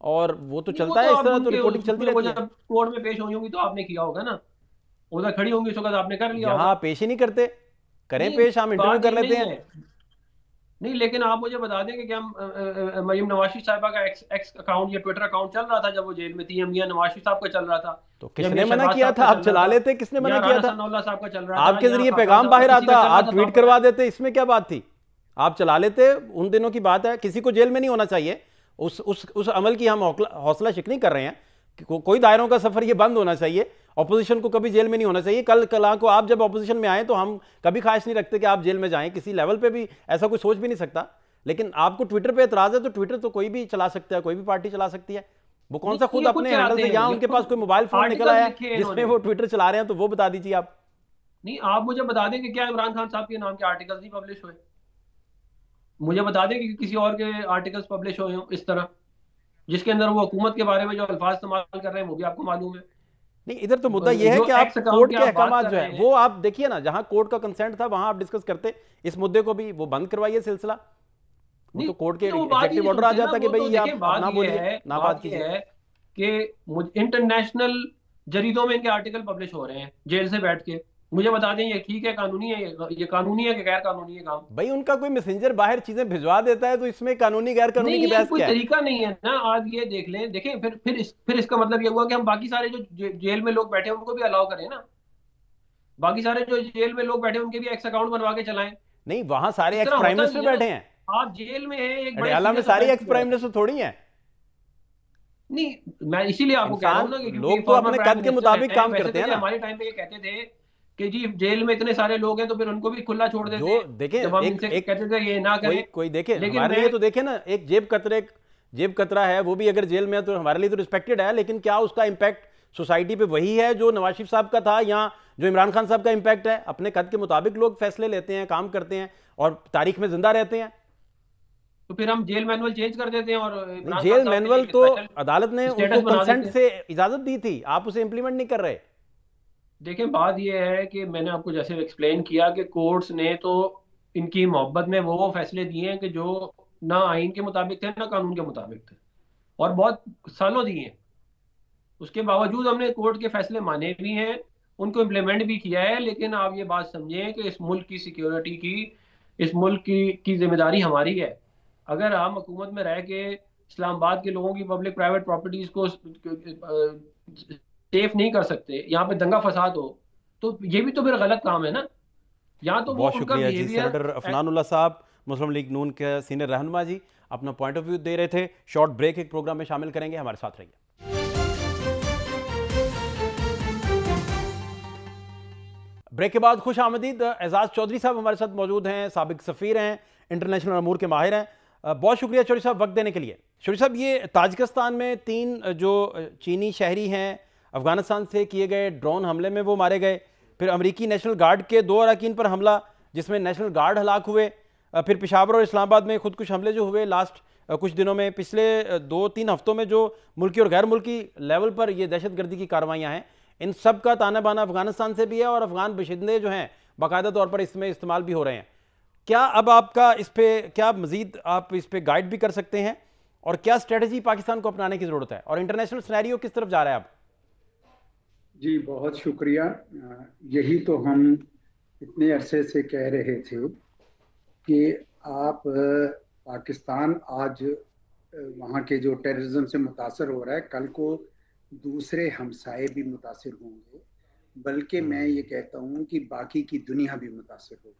[SPEAKER 1] और वो तो चलता है इस तरह, तो रिपोर्टिंग चलती रहती है।
[SPEAKER 9] जब कोर्ट में पेश हुई होंगी तो आपने किया होगा ना, उधर खड़ी होंगी उस वक्त आपने कर लिया।
[SPEAKER 1] यहाँ पेश ही नहीं करते, करें पेश, हम इंटरव्यू कर लेते हैं।
[SPEAKER 9] नहीं, लेकिन आप मुझे बता दें कि क्या मरियम नवाज साहिबा का एक्स अकाउंट या ट्विटर अकाउंट चल रहा था जब वो जेल में थी? मियां नवाज साहब का चल रहा था।
[SPEAKER 1] तो किसने मना किया था? आप चला लेते, किसने मना किया था?
[SPEAKER 9] साहब का चल रहा था,
[SPEAKER 1] आपके जरिए पैगाम बाहर आता, आप ट्वीट करवा देते, इसमें क्या बात थी? आप चला लेते, उन दिनों की बात है। किसी को जेल में नहीं होना चाहिए, उस अमल की हम हौसला शिकनी कर रहे हैं। कोई दायरों का सफर ये बंद होना चाहिए। ऑपोजिशन को कभी जेल में नहीं होना चाहिए। कल को आप जब ऑपोजिशन में आए तो हम कभी ख्वाहिश नहीं रखते कि आप जेल में जाएं, किसी लेवल पे भी ऐसा कोई सोच भी नहीं सकता। लेकिन आपको ट्विटर पे एतराज है तो ट्विटर तो कोई भी चला सकता है, कोई भी पार्टी चला सकती है। वो कौन सा खुद अपने हैंडल से, यहाँ उनके पास कोई मोबाइल फोन निकल आया जिसमें वो ट्विटर चला रहे हैं, तो वो बता दीजिए आप।
[SPEAKER 9] नहीं, आप मुझे बता दें कि क्या इमरान खान साहब के नाम के आर्टिकल्स नहीं पब्लिश हुए? मुझे बता दें कि किसी और के आर्टिकल्स पब्लिश हुए हों इस तरह, जिसके अंदर वो हुकूमत के बारे में जो अल्फाज इस्तेमाल कर रहे हैं वो भी आपको मालूम है।
[SPEAKER 1] नहीं, इधर तो मुद्दा ये है कि आप कोर्ट के अहकाम जो है वो आप देखिए ना, जहां कोर्ट का कंसेंट था वहां आप डिस्कस करते इस मुद्दे को भी, वो बंद करवाइए सिलसिला। वो तो कोर्ट के एग्जीक्यूटिव ऑर्डर आ जाता कि भाई आप ना बोलिए, ना बात कीजिए।
[SPEAKER 9] कि इंटरनेशनल जरीदों में इनके आर्टिकल पब्लिश हो रहे हैं जेल से बैठ के। मुझे बता दें ये ठीक है, कानूनी है, ये कानूनी है कि गैर कानूनी है काम?
[SPEAKER 1] भाई उनका कोई मैसेंजर बाहर चीजें भिजवा देता है तो इसमें कानूनी गैर कानूनी
[SPEAKER 9] नहीं,
[SPEAKER 1] की
[SPEAKER 9] ये
[SPEAKER 1] बहस
[SPEAKER 9] कोई
[SPEAKER 1] क्या है?
[SPEAKER 9] तरीका नहीं है ना। आज ये देख लें, देखें, फिर इसका मतलब ये हुआ कि हम बाकी सारे जो जेल में लोग बैठे हैं उनको भी अलाउ करें ना। बाकी सारे जो जेल में लोग बैठे हैं उनके भी एक्स अकाउंट बनवा के चलाएं।
[SPEAKER 1] नहीं, वहां सारे
[SPEAKER 9] इस
[SPEAKER 1] एक्स
[SPEAKER 9] तरह
[SPEAKER 1] प्राइम
[SPEAKER 9] होता
[SPEAKER 1] मिनिस्टर
[SPEAKER 9] नहीं है
[SPEAKER 1] बैठे
[SPEAKER 9] ना।
[SPEAKER 1] हैं।
[SPEAKER 9] आप जेल में हैं, एक बड़े
[SPEAKER 1] अडयाला में
[SPEAKER 9] सीनियर
[SPEAKER 1] सारी
[SPEAKER 9] अफसर
[SPEAKER 1] एक्स
[SPEAKER 9] की
[SPEAKER 1] प्राइम
[SPEAKER 9] वजह से।
[SPEAKER 1] मिनिस्टर थोड़ी हैं।
[SPEAKER 9] नहीं, मैं इसीलिए आपको कह रहा हूँ ना कि क्योंकि
[SPEAKER 1] लोग तो
[SPEAKER 9] फॉर्मर
[SPEAKER 1] अपने
[SPEAKER 9] प्राइम
[SPEAKER 1] कद के
[SPEAKER 9] मिनिस्टर
[SPEAKER 1] मुताबिक काम
[SPEAKER 9] वैसे
[SPEAKER 1] करते
[SPEAKER 9] तो
[SPEAKER 1] हैं
[SPEAKER 9] ये
[SPEAKER 1] ना।
[SPEAKER 9] हमारे टाइम पे ये कहते थे कि जी जेल में इतने सारे लोग हैं तो फिर उनको भी खुला छोड़ देते
[SPEAKER 1] जो
[SPEAKER 9] हैं,
[SPEAKER 1] देखें
[SPEAKER 9] जब हम
[SPEAKER 1] एक
[SPEAKER 9] इनसे
[SPEAKER 1] एक
[SPEAKER 9] कहते थे ये ना करें।
[SPEAKER 1] कोई देखे
[SPEAKER 9] लेकिन
[SPEAKER 1] हमारे
[SPEAKER 9] मैं
[SPEAKER 1] लिए तो देखे ना, एक जेब कतरा है, वो भी अगर जेल में है तो हमारे लिए तो रिस्पेक्टेड है, लेकिन क्या उसका इंपैक्ट सोसाइटी पे वही है जो नवाज शरीफ साहब का था या जो इमरान खान साहब का इंपैक्ट है? अपने कद के मुताबिक लोग फैसले लेते हैं, काम करते हैं और तारीख में जिंदा रहते हैं।
[SPEAKER 9] तो फिर हम जेल मैनुअल चेंज कर देते हैं और इमरान खान
[SPEAKER 1] जेल
[SPEAKER 9] साहब के लिए
[SPEAKER 1] मैनुअल
[SPEAKER 9] एक
[SPEAKER 1] तो
[SPEAKER 9] स्पेशल
[SPEAKER 1] अदालत ने
[SPEAKER 9] स्टेटस
[SPEAKER 1] उनको
[SPEAKER 9] बना
[SPEAKER 1] कंसेंट
[SPEAKER 9] देते हैं।
[SPEAKER 1] से इजाजत दी थी, आप उसे इंप्लीमेंट नहीं कर रहे।
[SPEAKER 9] देखें, बात यह है कि मैंने आपको जैसे एक्सप्लेन किया कि कोर्ट्स ने तो इनकी मोहब्बत में वो फैसले दिए हैं कि जो ना आइन के मुताबिक थे ना कानून के मुताबिक थे, और बहुत सालों दिए हैं। उसके बावजूद हमने कोर्ट के फैसले माने भी हैं, उनको इम्प्लीमेंट भी किया है। लेकिन आप ये बात समझें कि इस मुल्क की सिक्योरिटी की, इस मुल्क की जिम्मेदारी हमारी है। अगर हम हुकूमत में रह के इस्लामाबाद के लोगों की पब्लिक प्राइवेट प्रॉपर्टीज को सेफ नहीं कर सकते, यहाँ पे दंगा फसाद हो, तो ये भी तो फिर गलत काम है ना। या तो वो
[SPEAKER 1] बहुत
[SPEAKER 9] उनका
[SPEAKER 1] शुक्रिया जी
[SPEAKER 9] बिहेवियर।
[SPEAKER 1] सेनेटर अफनानुल्लाह साहब, मुस्लिम लीग नून के सीनियर रहनुमा जी, अपना पॉइंट ऑफ व्यू दे रहे थे। शॉर्ट ब्रेक एक प्रोग्राम में शामिल करेंगे, हमारे साथ रहिए। ब्रेक के बाद खुश आमदीद। एजाज चौधरी साहब हमारे साथ मौजूद हैं, साबिक सफ़ीर हैं, इंटरनेशनल अमूर के माहिर हैं। बहुत शुक्रिया चौधरी साहब वक्त देने के लिए। चौधरी साहब, ये ताजिकिस्तान में 3 जो चीनी शहरी हैं अफगानिस्तान से किए गए ड्रोन हमले में वो मारे गए, फिर अमेरिकी नेशनल गार्ड के 2 अरकान पर हमला जिसमें नेशनल गार्ड हलाक हुए, फिर पेशावर और इस्लामाबाद में खुदकुश हमले जो हुए लास्ट कुछ दिनों में, पिछले 2-3 हफ्तों में जो मुल्की और गैर मुल्की लेवल पर ये दहशतगर्दी की कार्रवाइयाँ हैं, इन सब का ताना बाना अफगानिस्तान से भी है और अफगान बशिंदे जो हैं बाकायदा तौर पर इसमें इस्तेमाल भी हो रहे हैं। क्या अब आपका इस पे क्या मजीद आप इस पे गाइड भी कर सकते हैं और क्या स्ट्रेटजी पाकिस्तान को अपनाने की ज़रूरत है और इंटरनेशनल सिनेरियो किस तरफ जा रहा है अब?
[SPEAKER 10] जी बहुत शुक्रिया। यही तो हम इतने अरसे से कह रहे थे कि आप पाकिस्तान आज वहाँ के जो टेररिज्म से मुतासर हो रहा है, कल को दूसरे हमसाए भी मुतासर होंगे, बल्कि मैं ये कहता हूँ कि बाकी की दुनिया भी मुतासर होगी।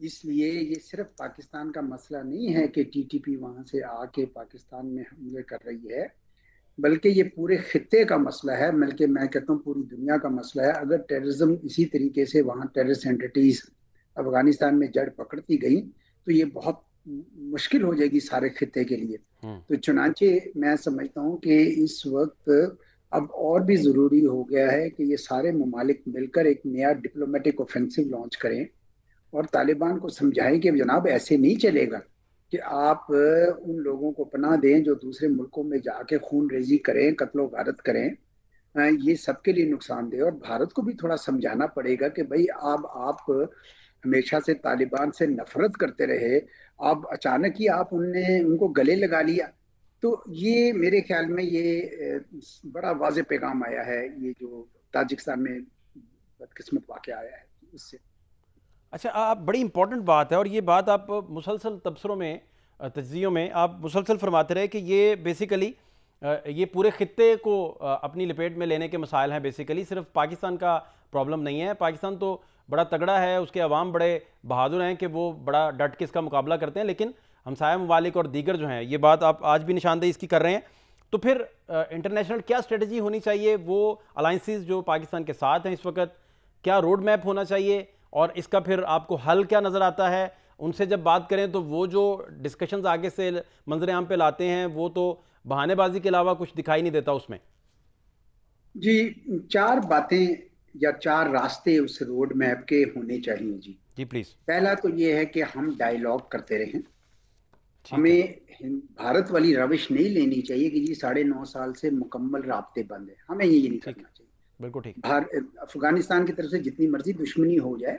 [SPEAKER 10] इसलिए ये सिर्फ पाकिस्तान का मसला नहीं है कि टीटीपी वहाँ से आके पाकिस्तान में हमले कर रही है, बल्कि ये पूरे खित्ते का मसला है, बल्कि मैं कहता हूँ पूरी दुनिया का मसला है। अगर टेररिज्म इसी तरीके से वहाँ टेररिस्ट एंटिटीज अफगानिस्तान में जड़ पकड़ती गई तो ये बहुत मुश्किल हो जाएगी सारे खित्ते के लिए। तो चुनांचे मैं समझता हूँ कि इस वक्त अब और भी ज़रूरी हो गया है कि ये सारे ममालिक मिलकर एक नया डिप्लोमेटिक ऑफेंसिव लॉन्च करें और तालिबान को समझाएं कि जनाब ऐसे नहीं चलेगा कि आप उन लोगों को पनाह दें जो दूसरे मुल्कों में जाके खून रेजी करें, कत्लो गारत करें। ये सबके लिए नुकसानदेह। और भारत को भी थोड़ा समझाना पड़ेगा कि भाई आप हमेशा से तालिबान से नफरत करते रहे, अब अचानक ही आप उनको गले लगा लिया, तो ये मेरे ख्याल में ये बड़ा वाज़े पैगाम आया है, ये जो ताजिकिस्तान में बदकिस्मत वाक़या आया है उससे।
[SPEAKER 1] अच्छा, आप बड़ी इंपॉर्टेंट बात है और ये बात आप मुसलसल तबसरों में, तज्ज़ियों में आप मुसलसल फरमाते रहे कि ये बेसिकली ये पूरे खित्ते को अपनी लपेट में लेने के मसाइल हैं। बेसिकली सिर्फ पाकिस्तान का प्रॉब्लम नहीं है, पाकिस्तान तो बड़ा तगड़ा है, उसके अवाम बड़े बहादुर हैं कि वो बड़ा डट के इसका मुकाबला करते हैं, लेकिन हमसाया ममालिक और दीगर जो हैं, ये बात आप आज भी निशानदेही इसकी कर रहे हैं। तो फिर इंटरनेशनल क्या स्ट्रेटजी होनी चाहिए? वो अलाइंसेस जो पाकिस्तान के साथ हैं इस वक्त, क्या रोड मैप होना चाहिए और इसका फिर आपको हल क्या नज़र आता है? उनसे जब बात करें तो वो जो डिस्कशंस आगे से मंजर आम पे लाते हैं वो तो बहानेबाजी के अलावा कुछ दिखाई नहीं देता उसमें।
[SPEAKER 10] जी 4 बातें या 4 रास्ते उस रोड मैप के होने चाहिए। जी
[SPEAKER 1] प्लीज।
[SPEAKER 10] पहला तो ये है कि हम डायलॉग करते रहें। हमें भारत वाली रविश नहीं लेनी चाहिए कि जी 9.5 साल से मुकम्मल राब्ते बंद है, हमें ये नहीं करना चाहिए।
[SPEAKER 1] बिल्कुल ठीक।
[SPEAKER 10] अफगानिस्तान की तरफ से जितनी मर्जी दुश्मनी हो जाए,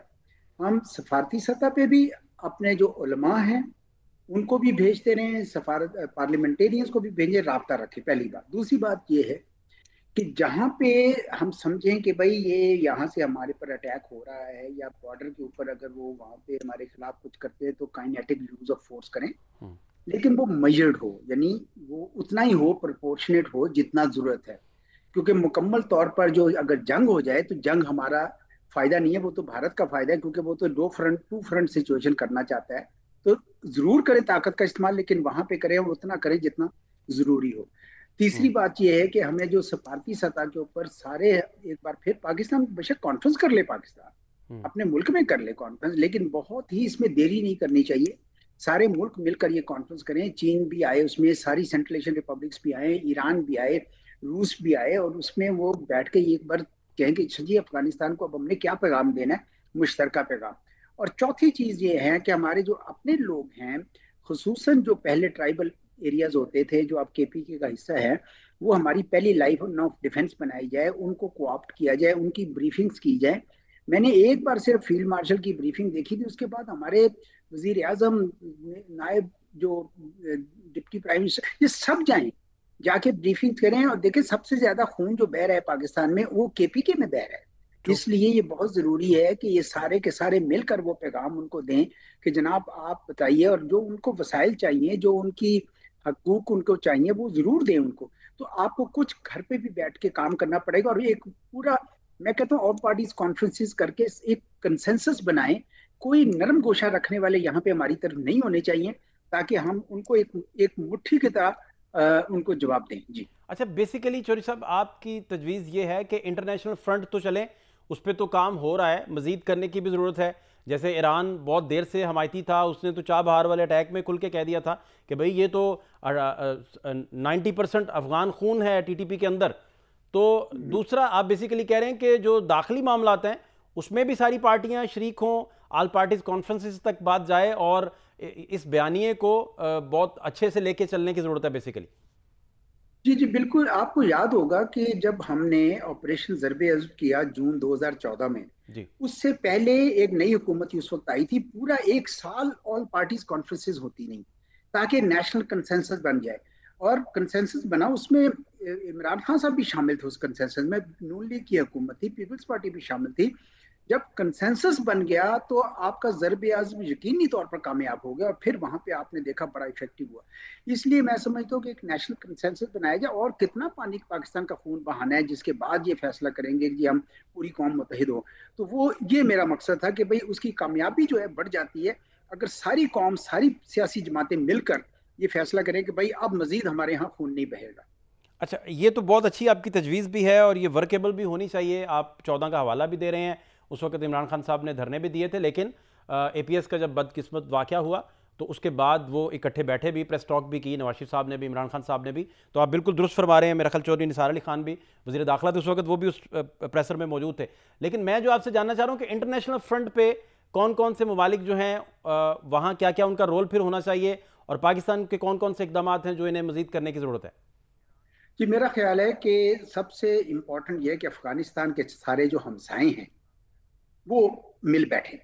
[SPEAKER 10] हम सफारती सतह पे भी अपने जो उलमा हैं उनको भी भेजते रहें, सफारत पार्लियामेंटेरियंस को भी भेजें, राब्ता रखें, पहली बात। दूसरी बात ये है कि जहाँ पे हम समझें कि भाई ये यहाँ से हमारे पर अटैक हो रहा है, या बॉर्डर के ऊपर अगर वो वहाँ पे हमारे खिलाफ कुछ करते हैं तो काइनेटिक यूज ऑफ फोर्स करें, लेकिन वो मेजर्ड हो, यानी वो उतना ही हो, प्रोपोर्शनेट हो जितना जरूरत है। क्योंकि मुकम्मल तौर पर जो अगर जंग हो जाए तो जंग हमारा फायदा नहीं है, वो तो भारत का फायदा है, क्योंकि वो तो टू फ्रंट सिचुएशन करना चाहता है। तो जरूर करें ताकत का इस्तेमाल, लेकिन वहां पे करें और उतना करें जितना जरूरी हो। तीसरी बात यह है कि हमें जो सफारती सतह के ऊपर सारे, एक बार फिर पाकिस्तान बेशक कॉन्फ्रेंस कर ले, पाकिस्तान अपने मुल्क में कर ले कॉन्फ्रेंस, लेकिन बहुत ही इसमें देरी नहीं करनी चाहिए। सारे मुल्क मिलकर ये कॉन्फ्रेंस करें, चीन भी आए उसमें, सारी सेंट्रल एशियन रिपब्लिक्स भी आए, ईरान भी आए, रूस भी आए, और उसमें वो बैठ के एक बार कहेंगे जी अफगानिस्तान को अब हमने क्या पैगाम देना है, मुश्तरका पैगाम। और चौथी चीज ये है कि हमारे जो अपने लोग हैं, खुसूसन जो पहले ट्राइबल एरियाज होते थे, जो अब केपीके का हिस्सा है, वो हमारी पहली लाइन ऑफ डिफेंस बनाई जाए, उनको कोऑप्ट किया जाए, उनकी ब्रीफिंग्स की जाए। मैंने एक बार सिर्फ फील्ड मार्शल की ब्रीफिंग देखी थी, उसके बाद हमारे वजीर आजम, नायब जो डिप्टी प्राइम मिनिस्टर, ये सब जाएं, जाके ब्रीफिंग करें और देखें सबसे ज्यादा खून जो बह रहा है पाकिस्तान में वो केपीके में बह रहा है। इसलिए ये बहुत जरूरी है कि ये सारे के सारे मिलकर वो पैगाम उनको दें कि जनाब आप बताइए, और जो उनको वसाइल चाहिए, जो उनकी हकूक उनको चाहिए, वो जरूर दें उनको। तो आपको कुछ घर पे भी बैठ के काम करना पड़ेगा, और एक पूरा, मैं कहता हूँ ऑल पार्टीज कॉन्फ्रेंसेस करके एक कंसेंसस बनाएं। कोई नरम गोशा रखने वाले यहाँ पे हमारी तरफ नहीं होने चाहिए, ताकि हम उनको एक मुट्ठी की तरह उनको जवाब दें। जी
[SPEAKER 1] अच्छा, बेसिकली चौधरी साहब आपकी तजवीज़ ये है कि इंटरनेशनल फ्रंट तो चले, उस पर तो काम हो रहा है, मजीद करने की भी ज़रूरत है। जैसे ईरान बहुत देर से हमायती था, उसने तो चाबहार वाले अटैक में खुल के कह दिया था कि भाई ये तो 90% अफगान खून है टीटीपी के अंदर। तो दूसरा आप बेसिकली कह रहे हैं कि जो दाखिली मामलात हैं उसमें भी सारी पार्टियां शरीक हों, आल पार्टीज कॉन्फ्रेंसेस तक बात जाए, और इस बयानिए को बहुत अच्छे से लेके चलने की ज़रूरत है बेसिकली।
[SPEAKER 10] जी जी बिल्कुल। आपको याद होगा कि जब हमने ऑपरेशन ज़रबे अज़ब किया जून 2014 में
[SPEAKER 1] जी,
[SPEAKER 10] उससे पहले एक नई हुकूमत उस वक्त आई थी, पूरा एक साल ऑल पार्टीज कॉन्फ्रेंसेस होती नहीं, ताकि नेशनल कंसेंसस बन जाए। और कंसेंसस बना, उसमें इमरान खान साहब भी शामिल थे उस कंसेंसस में, नून लीग की हुकूमत थी, पीपल्स पार्टी भी शामिल थी। जब कंसेंसस बन गया तो आपका ज़रबे अज़ब यकीनी तौर पर कामयाब हो गया, और फिर वहां पे आपने देखा बड़ा इफेक्टिव हुआ। इसलिए मैं समझता हूँ कि एक नेशनल कंसेंसस बनाया जाए, और कितना पानी पाकिस्तान का खून बहाना है, जिसके बाद ये फैसला करेंगे कि हम पूरी कौम मुत्तहिद हो। तो वो ये मेरा मकसद था कि भाई उसकी कामयाबी जो है बढ़ जाती है अगर सारी कौम, सारी सियासी जमातें मिलकर ये फैसला करें कि भाई अब मजीद हमारे यहाँ खून नहीं बहेगा।
[SPEAKER 1] अच्छा, ये तो बहुत अच्छी आपकी तजवीज़ भी है और ये वर्केबल भी होनी चाहिए। आप 14 का हवाला भी दे रहे हैं, उस वक्त इमरान खान साहब ने धरने भी दिए थे, लेकिन APS का जब बदकिस्मत वाक़या हुआ तो उसके बाद वो इकट्ठे बैठे भी, प्रेस टॉक भी की, नवाज शरीफ साहब ने भी, इमरान खान साहब ने भी। तो आप बिल्कुल दुरुस्त फरमा रहे हैं। मेरा ख्याल चौधरी निसार अली खान भी वज़ीर दाखिला थे उस वक्त, वो भी उस प्रेसर में मौजूद थे। लेकिन मैं जो आपसे जानना चाह रहा हूँ कि इंटरनेशनल फ्रंट पे कौन कौन से ममालिक जो हैं, वहाँ क्या क्या उनका रोल फिर होना चाहिए, और पाकिस्तान के कौन कौन से इकदाम हैं जो इन्हें मज़ीद करने की ज़रूरत है?
[SPEAKER 10] जी मेरा ख्याल है कि सबसे इम्पोर्टेंट ये है कि अफगानिस्तान के सारे जो हमसाए हैं वो मिल बैठे।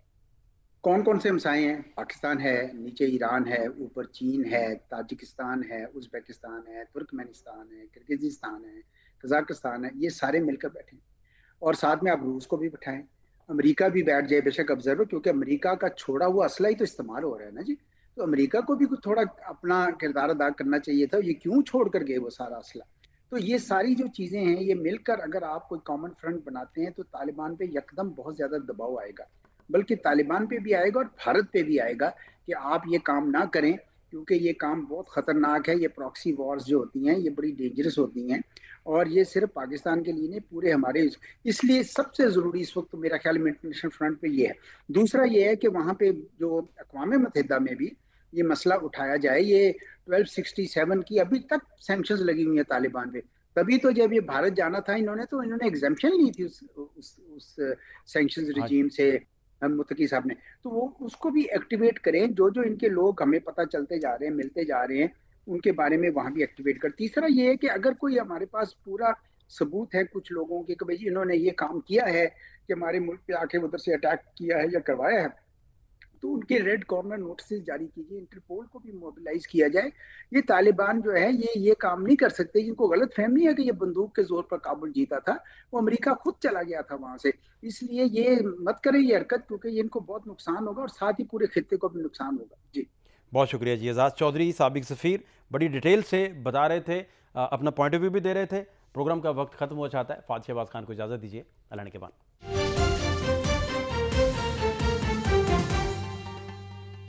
[SPEAKER 10] कौन कौन से हमसाए हैं? पाकिस्तान है, नीचे ईरान है, ऊपर चीन है, ताजिकिस्तान है, उज़्बेकिस्तान है, तुर्कमेनिस्तान है, किर्गिज़िस्तान है, कजाकिस्तान है, ये सारे मिलकर बैठे। और साथ में आप रूस को भी बैठाएं, अमेरिका भी बैठ जाए बेशक ऑब्जर्वर, क्योंकि अमेरिका का छोड़ा हुआ असला ही तो इस्तेमाल हो रहा है ना जी। तो अमेरिका को भी कुछ थोड़ा अपना किरदार अदा करना चाहिए था, ये क्यों छोड़ कर गए वो सारा असला। तो ये सारी जो चीज़ें हैं ये मिलकर अगर आप कोई कॉमन फ्रंट बनाते हैं तो तालिबान पे यकदम बहुत ज़्यादा दबाव आएगा, बल्कि तालिबान पे भी आएगा और भारत पे भी आएगा कि आप ये काम ना करें, क्योंकि ये काम बहुत ख़तरनाक है। ये प्रॉक्सी वॉर्स जो होती हैं ये बड़ी डेंजरस होती हैं, और ये सिर्फ पाकिस्तान के लिए नहीं, पूरे हमारे। इसलिए सबसे ज़रूरी इस वक्त मेरा ख्याल में इंटरनेशनल फ्रंट पे ये है। दूसरा ये है कि वहाँ पे जो अक़वाम मुत्तहिदा में भी ये मसला उठाया जाए। ये 1267 की अभी तक सैंक्शंस लगी हुई है तालिबान पे। तभी तो जब ये भारत जाना था इन्होंने एग्जेम्पशन ली थी उस सैंक्शंस रिजीम से मुत्तकी साहब ने। तो वो उसको भी एक्टिवेट करें, जो जो इनके लोग हमें पता चलते जा रहे हैं, मिलते जा रहे हैं, उनके बारे में वहां भी एक्टिवेट कर। तीसरा ये है कि अगर कोई हमारे पास पूरा सबूत है कुछ लोगों के कि भाई इन्होंने ये काम किया है कि हमारे मुल्क पे आके उधर से अटैक किया है या करवाया है, तो उनके रेड कॉर्नर नोटिस जारी कीजिए, इंटरपोल को भी मोबिलाइज किया जाए। ये तालिबान जो है ये काम नहीं कर सकते। जिनको गलत फहमी है कि ये बंदूक के जोर पर काबुल जीता था, वो अमेरिका खुद चला गया था वहां से। इसलिए ये मत करें ये हरकत, क्योंकि ये इनको बहुत नुकसान होगा और साथ ही पूरे खित्ते को भी नुकसान होगा। जी
[SPEAKER 1] बहुत शुक्रिया जी। एजाज चौधरी साबिक सफ़ीर बड़ी डिटेल से बता रहे थे, अपना पॉइंट ऑफ व्यू भी दे रहे थे। प्रोग्राम का वक्त खत्म हो जाता है। फात शहबाज खान को इजाज़त दीजिए। अल्लाह के बाद।